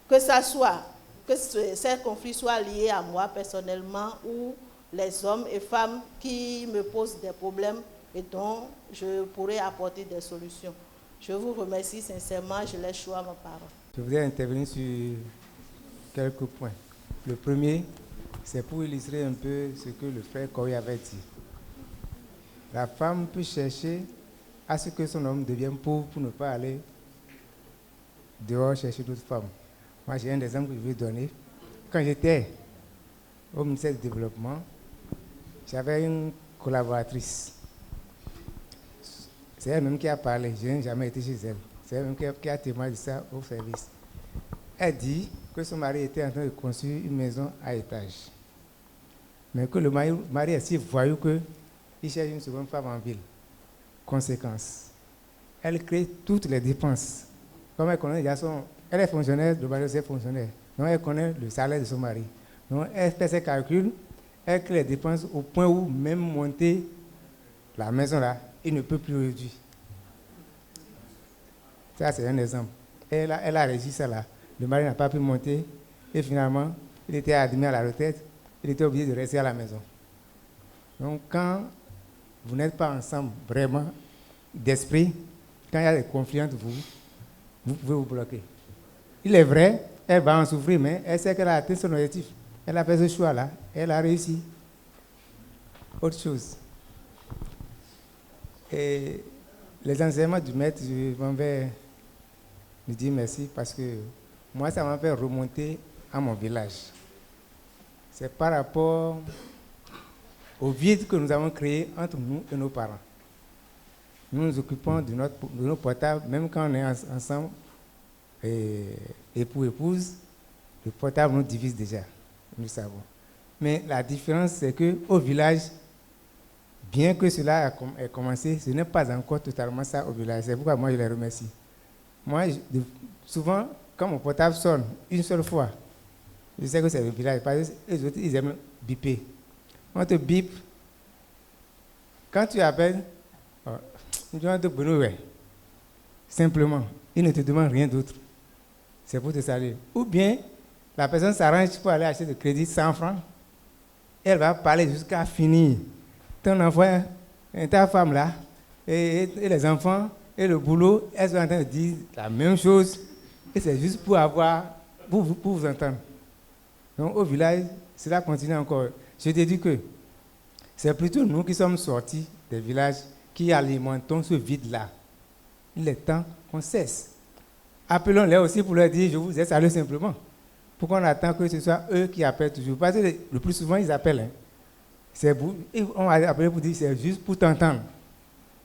G: que ces conflits soient liés à moi personnellement ou les hommes et femmes qui me posent des problèmes et dont je pourrais apporter des solutions. Je vous remercie sincèrement, je laisse choix ma parole.
H: Je voudrais intervenir sur quelques points. Le premier, c'est pour illustrer un peu ce que le frère Koyi avait dit. La femme peut chercher à ce que son homme devienne pauvre pour ne pas aller dehors chercher d'autres femmes. Moi, j'ai un exemple que je vais donner. Quand j'étais au ministère du Développement, j'avais une collaboratrice. C'est elle-même qui a parlé, je n'ai jamais été chez elle. C'est elle-même qui a témoigné de ça au service. Elle dit que son mari était en train de construire une maison à étage. Mais que le mari est si voyou qu'il cherche une seconde femme en ville. Conséquence, elle crée toutes les dépenses. Comme elle connaît déjà elle est fonctionnaire, le mari est fonctionnaire. Donc elle connaît le salaire de son mari. Donc elle fait ses calculs, elle crée les dépenses au point où même monter la maison là, il ne peut plus réduire. Ça c'est un exemple. Elle a réussi ça là. Le mari n'a pas pu monter et finalement, il était admis à la retraite, il était obligé de rester à la maison. Donc quand vous n'êtes pas ensemble vraiment d'esprit, quand il y a des conflits entre vous, vous pouvez vous bloquer. Il est vrai, elle va en souffrir, mais elle sait qu'elle a atteint son objectif. Elle a fait ce choix-là, elle a réussi. Autre chose. Et les enseignements du maître, je m'en vais lui dire merci parce que moi, ça m'a fait remonter à mon village. C'est par rapport au vide que nous avons créé entre nous et nos parents. Nous nous occupons de nos portables, même quand on est ensemble, époux, épouse, le portable nous divise déjà, nous savons. Mais la différence, c'est qu'au village, bien que cela ait commencé, ce n'est pas encore totalement ça au village. C'est pourquoi moi, je les remercie. Moi, souvent, quand mon portable sonne une seule fois, je sais que c'est le village, parce que les autres, ils aiment biper. On te bip. Quand tu appelles, simplement, il ne te demande rien d'autre. C'est pour te saluer. Ou bien, la personne s'arrange pour aller acheter de crédit 100 francs. Elle va parler jusqu'à finir. Ton enfant, ta femme là, et les enfants, et le boulot, elles sont en train de dire la même chose. Et c'est juste pour vous entendre. Donc au village, cela continue encore. Je te dis que c'est plutôt nous qui sommes sortis des villages qui alimentons ce vide-là. Il est temps qu'on cesse. Appelons-les aussi pour leur dire, je vous ai salué simplement. Pourquoi on attend que ce soit eux qui appellent toujours? Parce que le plus souvent, ils appellent. Hein. C'est vous, on va appeler pour dire, c'est juste pour t'entendre.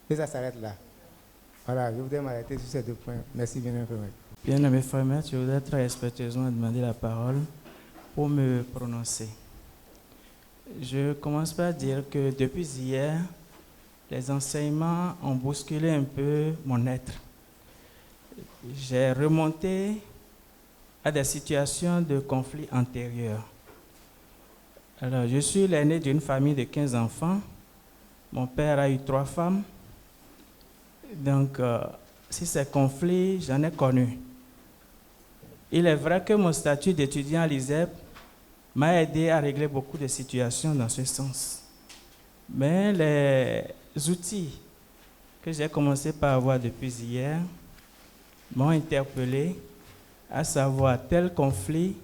H: Et ça s'arrête là. Voilà, je voudrais m'arrêter sur ces 2 points. Merci bien, frère.
S: Bien-aimé frère Maître, je voudrais très respectueusement demander la parole pour me prononcer. Je commence par dire que depuis hier, les enseignements ont bousculé un peu mon être. J'ai remonté à des situations de conflit antérieurs. Alors, je suis l'aîné d'une famille de 15 enfants. Mon père a eu 3 femmes. Donc, si ces conflits, j'en ai connu. Il est vrai que mon statut d'étudiant à l'ISEP m'a aidé à régler beaucoup de situations dans ce sens. Mais les outils que j'ai commencé par avoir depuis hier m'ont interpellé, à savoir tel conflit,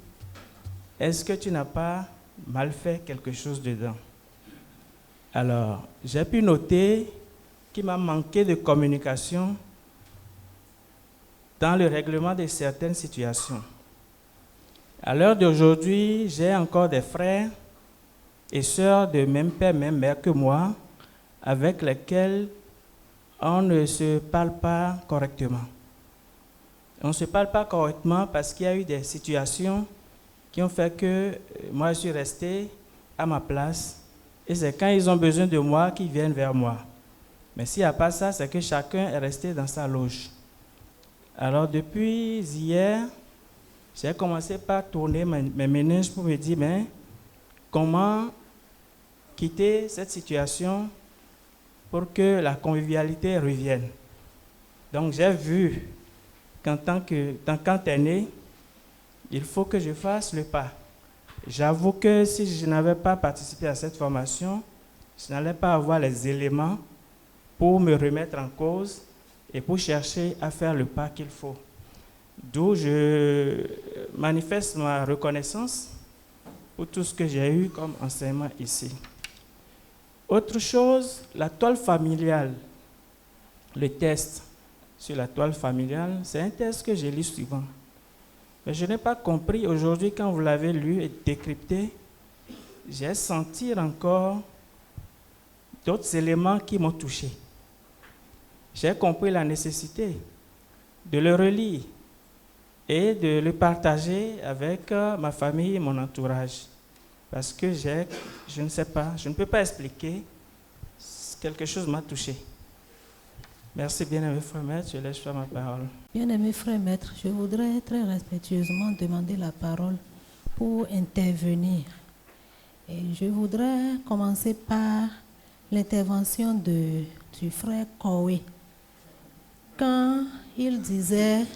S: est-ce que tu n'as pas mal fait quelque chose dedans? Alors, j'ai pu noter qu'il m'a manqué de communication dans le règlement de certaines situations. À l'heure d'aujourd'hui, j'ai encore des frères et sœurs de même père, même mère que moi, avec lesquels on ne se parle pas correctement. On ne se parle pas correctement parce qu'il y a eu des situations qui ont fait que moi, je suis resté à ma place. Et c'est quand ils ont besoin de moi qu'ils viennent vers moi. Mais s'il n'y a pas ça, c'est que chacun est resté dans sa loge. Alors, depuis hier, j'ai commencé par tourner mes méninges pour me dire, mais comment quitter cette situation pour que la convivialité revienne. Donc, j'ai vu qu'en tant qu'aîné, il faut que je fasse le pas. J'avoue que si je n'avais pas participé à cette formation, je n'allais pas avoir les éléments pour me remettre en cause et pour chercher à faire le pas qu'il faut. D'où je manifeste ma reconnaissance pour tout ce que j'ai eu comme enseignement ici. Autre chose, la toile familiale, le test sur la toile familiale, c'est un test que je lis souvent. Mais je n'ai pas compris aujourd'hui, quand vous l'avez lu et décrypté, j'ai senti encore d'autres éléments qui m'ont touché. J'ai compris la nécessité de le relire et de le partager avec ma famille et mon entourage. Parce que je ne sais pas, je ne peux pas expliquer, quelque chose m'a touché. Merci, bien-aimé frère maître, je laisse faire ma parole.
Q: Bien-aimé frère maître, je voudrais très respectueusement demander la parole pour intervenir. Et je voudrais commencer par l'intervention du frère Kowe. Quand il disait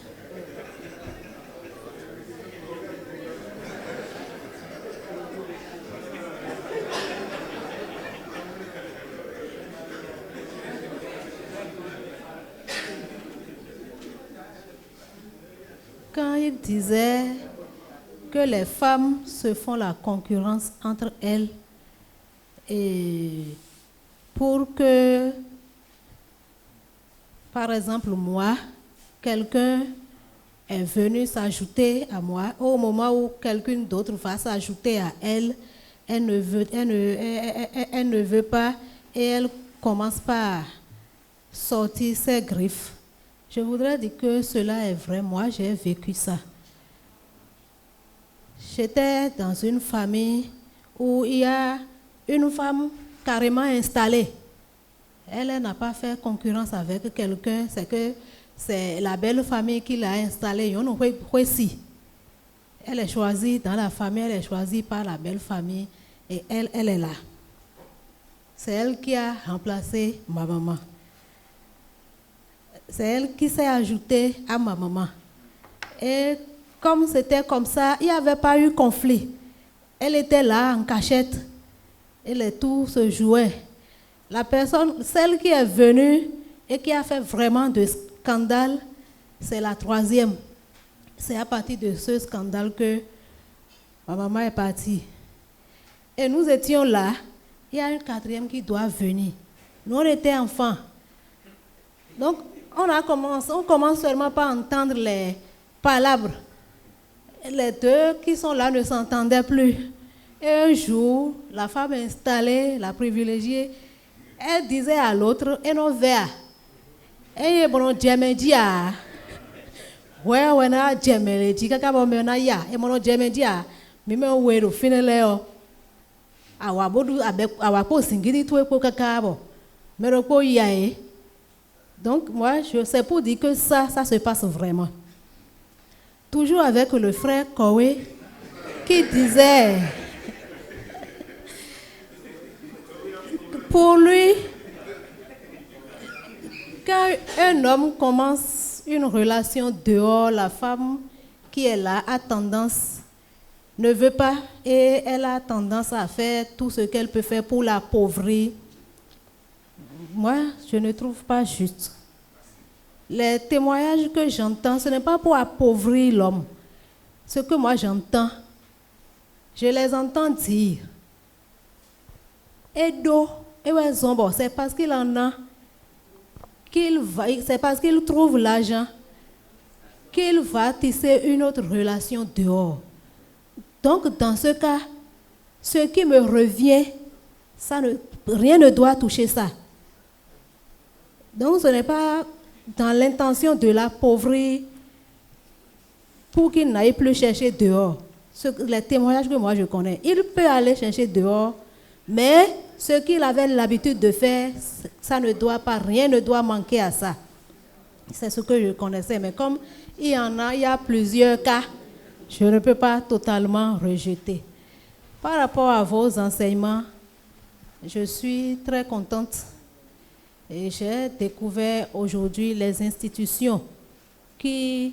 Q: que les femmes se font la concurrence entre elles et pour que, par exemple, moi, quelqu'un est venu s'ajouter à moi, au moment où quelqu'un d'autre va s'ajouter à elle, elle ne veut pas et elle commence par sortir ses griffes. Je voudrais dire que cela est vrai, moi j'ai vécu ça. J'étais dans une famille où il y a une femme carrément installée. Elle n'a pas fait concurrence avec quelqu'un, c'est que c'est la belle famille qui l'a installée. Elle est choisie dans la famille, elle est choisie par la belle famille et elle est là. C'est elle qui a remplacé ma maman. C'est elle qui s'est ajoutée à ma maman. Et comme c'était comme ça, il n'y avait pas eu conflit. Elle était là en cachette. Et les tours se jouaient. La personne, celle qui est venue et qui a fait vraiment de scandale, c'est la troisième. C'est à partir de ce scandale que ma maman est partie. Et nous étions là. Il y a une quatrième qui doit venir. Nous, on était enfants. Donc, on commence seulement par entendre les palabres. Les deux qui sont là ne s'entendaient plus. Et un jour, la femme installée, la privilégiée, elle disait à l'autre, et non vers. Et bon, Djemedia. Ouais, na Djemeleji, kaka bon mena ya. Et mon Djemedia, mime wero fineleo. Awabodu awapo singidi tout pour kaka bo. Meroko yae. Donc, moi, c'est pour dire que ça se passe vraiment. Toujours avec le frère Kowe, qui disait, pour lui, quand un homme commence une relation dehors, la femme qui est là a tendance, ne veut pas, et elle a tendance à faire tout ce qu'elle peut faire pour l'appauvrir. Moi, je ne trouve pas juste. Les témoignages que j'entends, ce n'est pas pour appauvrir l'homme. Ce que moi j'entends, je les entends dire, Edo, Et ouais, Zombo, c'est parce qu'il en a, c'est parce qu'il trouve l'argent qu'il va tisser une autre relation dehors. Donc, dans ce cas, ce qui me revient, rien ne doit toucher ça. Donc, ce n'est pas dans l'intention de l'appauvrir pour qu'il n'aille plus chercher dehors. Les témoignages que moi je connais, il peut aller chercher dehors, mais ce qu'il avait l'habitude de faire, ça ne doit pas, rien ne doit manquer à ça. C'est ce que je connaissais, mais comme il y a plusieurs cas, je ne peux pas totalement rejeter. Par rapport à vos enseignements, je suis très contente et j'ai découvert aujourd'hui les institutions qui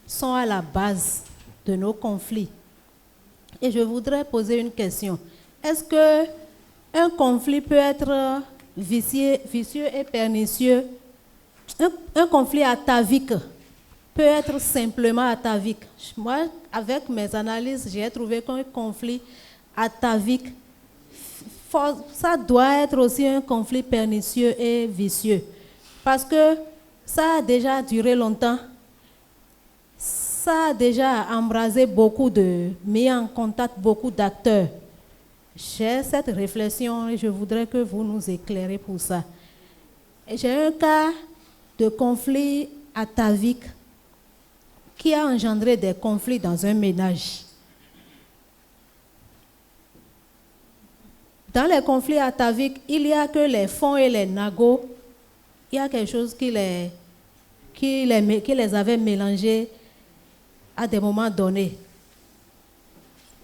Q: sont à la base de nos conflits. Et je voudrais poser une question. Est-ce qu'un conflit peut être vicieux et pernicieux? Un conflit atavique peut être simplement atavique. Moi, avec mes analyses, j'ai trouvé qu'un conflit atavique, ça doit être aussi un conflit pernicieux et vicieux. Parce que ça a déjà duré longtemps. Ça a déjà embrasé mis en contact beaucoup d'acteurs. J'ai cette réflexion et je voudrais que vous nous éclairez pour ça. J'ai un cas de conflit atavique qui a engendré des conflits dans un ménage. Dans les conflits ataviques, il n'y a que les fonds et les nagos. Il y a quelque chose qui les avait mélangés à des moments donnés.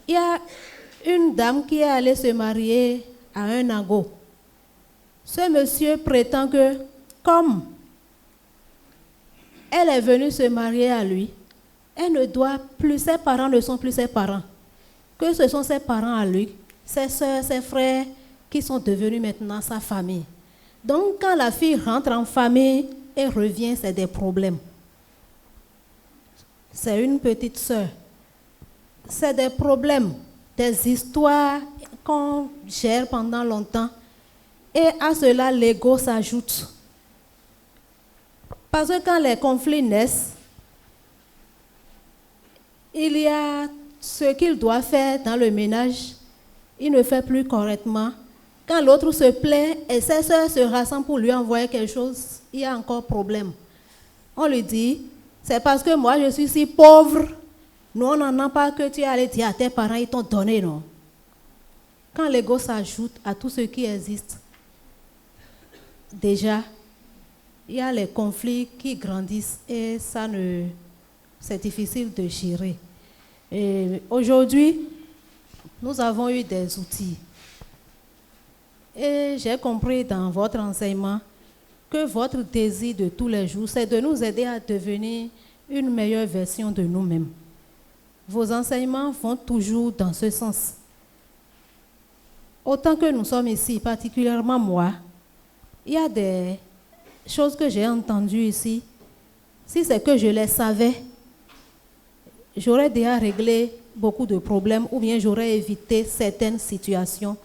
Q: Il y a une dame qui est allée se marier à un nago. Ce monsieur prétend que, comme elle est venue se marier à lui, elle ne doit plus, ses parents ne sont plus ses parents. Que ce sont ses parents à lui, ses soeurs, ses frères, qui sont devenus maintenant sa famille. Donc, quand la fille rentre en famille et revient, c'est des problèmes. C'est une petite sœur. C'est des problèmes, des histoires qu'on gère pendant longtemps. Et à cela, l'ego s'ajoute. Parce que quand les conflits naissent, il y a ce qu'il doit faire dans le ménage, il ne fait plus correctement. Quand l'autre se plaint et ses soeurs se rassemblent pour lui envoyer quelque chose, il y a encore problème. On lui dit, c'est parce que moi je suis si pauvre, nous on n'en a pas que tu es allé dire à tes parents, ils t'ont donné, non? Quand l'ego s'ajoute à tout ce qui existe, déjà, il y a les conflits qui grandissent et c'est difficile de gérer. Et aujourd'hui, nous avons eu des outils. Et j'ai compris dans votre enseignement que votre désir de tous les jours, c'est de nous aider à devenir une meilleure version de nous-mêmes. Vos enseignements vont toujours dans ce sens. Autant que nous sommes ici, particulièrement moi, il y a des choses que j'ai entendues ici. Si c'est que je les savais, j'aurais déjà réglé beaucoup de problèmes ou bien j'aurais évité certaines situations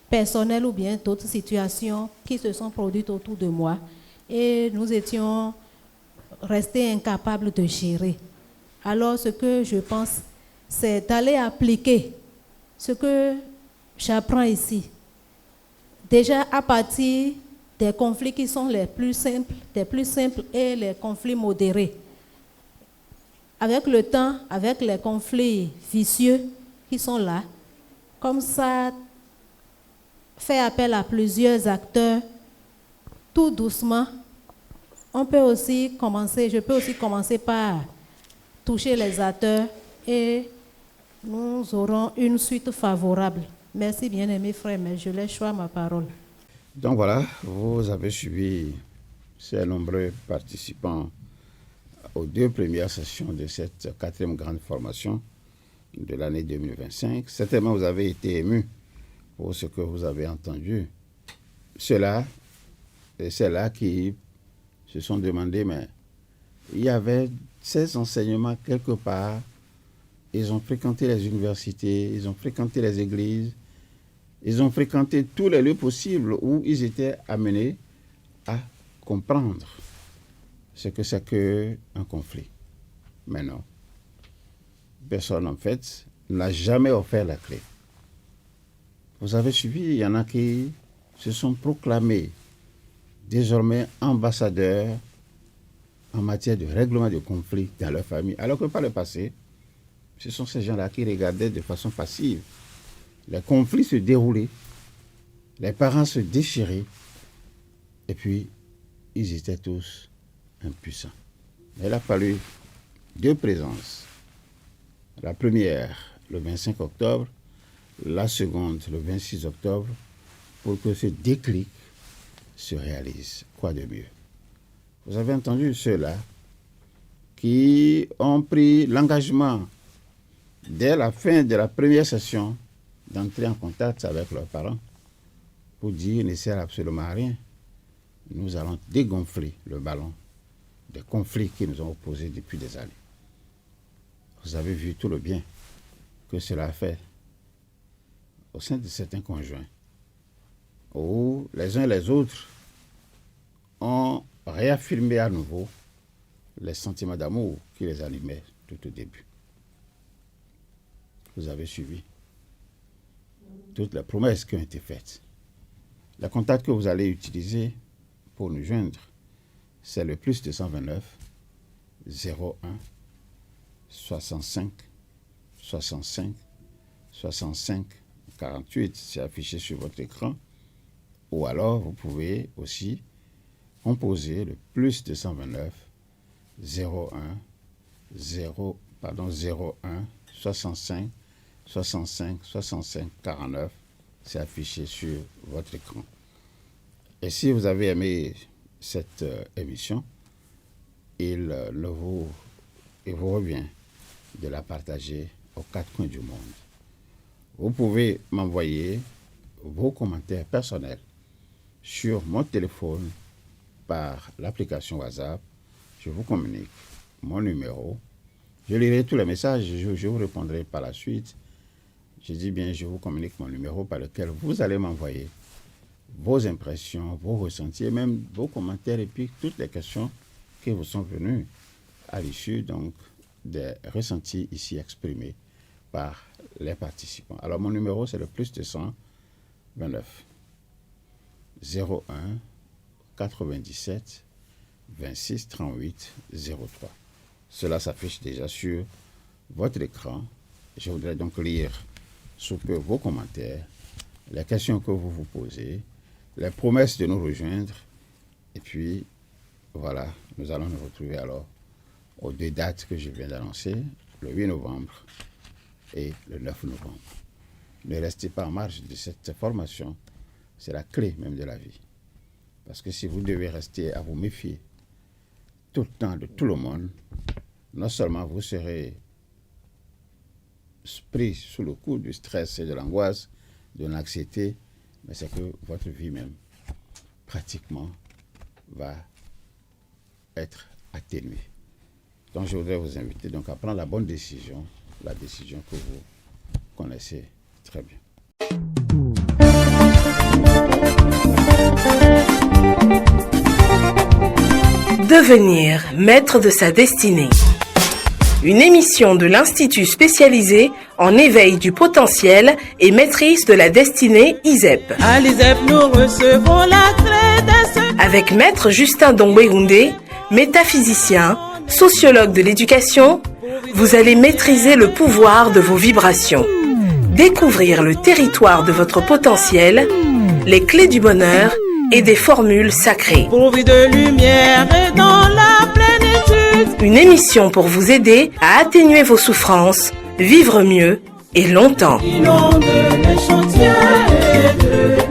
Q: personnelles ou bien d'autres situations qui se sont produites autour de moi et nous étions restés incapables de gérer. Alors ce que je pense, c'est d'aller appliquer ce que j'apprends ici. Déjà à partir des conflits qui sont les plus simples et les conflits modérés. Avec le temps, avec les conflits vicieux qui sont là, comme ça, fait appel à plusieurs acteurs, tout doucement, je peux aussi commencer par toucher les acteurs et nous aurons une suite favorable. Merci bien aimé frère, mais je laisse choix ma parole.
D: Donc voilà, vous avez suivi ces nombreux participants aux 2 premières sessions de cette 4e grande formation de l'année 2025. Certainement, vous avez été émus pour ce que vous avez entendu. Ceux-là qui se sont demandé, mais il y avait ces enseignements quelque part. Ils ont fréquenté les universités, ils ont fréquenté les églises, Ils ont fréquenté tous les lieux possibles où ils étaient amenés à comprendre ce que c'est qu'un conflit. Mais non. Personne, en fait, n'a jamais offert la clé. Vous avez suivi, il y en a qui se sont proclamés désormais ambassadeurs en matière de règlement de conflits dans leur famille, alors que par le passé, ce sont ces gens-là qui regardaient de façon passive les conflits se déroulaient, les parents se déchiraient, et puis ils étaient tous impuissants. Mais il a fallu 2 présences. La première, le 25 octobre, la seconde, le 26 octobre, pour que ce déclic se réalise. Quoi de mieux? Vous avez entendu ceux-là qui ont pris l'engagement, dès la fin de la première session, d'entrer en contact avec leurs parents pour dire qu'il ne sert absolument à rien. Nous allons dégonfler le ballon des conflits qui nous ont opposés depuis des années. Vous avez vu tout le bien que cela a fait au sein de certains conjoints, où les uns et les autres ont réaffirmé à nouveau les sentiments d'amour qui les animaient tout au début. Vous avez suivi toutes les promesses qui ont été faites. Le contact que vous allez utiliser pour nous joindre, c'est le plus 229 01 65 65 65 48. C'est affiché sur votre écran. Ou alors, vous pouvez aussi composer le plus 229 01 65 65 65 49, c'est affiché sur votre écran. Et si vous avez aimé cette émission, il vous revient de la partager aux 4 coins du monde. Vous pouvez m'envoyer vos commentaires personnels sur mon téléphone par l'application WhatsApp. Je vous communique mon numéro. Je lirai tous les messages, je vous répondrai par la suite. Je dis bien, je vous communique mon numéro par lequel vous allez m'envoyer vos impressions, vos ressentis, et même vos commentaires, et puis toutes les questions qui vous sont venues à l'issue donc des ressentis ici exprimés par les participants. Alors mon numéro, c'est le plus 229 01 97 26 38 03. Cela s'affiche déjà sur votre écran. Je voudrais donc lire sous peu vos commentaires, les questions que vous vous posez, les promesses de nous rejoindre. Et puis, voilà, nous allons nous retrouver alors aux 2 dates que je viens d'annoncer, le 8 novembre et le 9 novembre. Ne restez pas en marge de cette formation, c'est la clé même de la vie. Parce que si vous devez rester à vous méfier tout le temps de tout le monde, non seulement vous serez pris sous le coup du stress et de l'angoisse, de l'anxiété, mais c'est que votre vie même, pratiquement, va être atténuée. Donc je voudrais vous inviter donc à prendre la bonne décision, la décision que vous connaissez très bien.
J: Devenir maître de sa destinée. Une émission de l'Institut spécialisé en éveil du potentiel et maîtrise de la destinée ISEP.
L: À l'ISEP, nous recevons la clé de
J: avec Maître Justin Dongwe-Houndé, métaphysicien, sociologue de l'éducation, vous allez maîtriser le pouvoir de vos vibrations, découvrir le territoire de votre potentiel, les clés du bonheur et des formules sacrées.
L: Pourvu de lumière et dans la plénitude.
J: Une émission pour vous aider à atténuer vos souffrances, vivre mieux et longtemps.
L: Inonde l'échantillon et de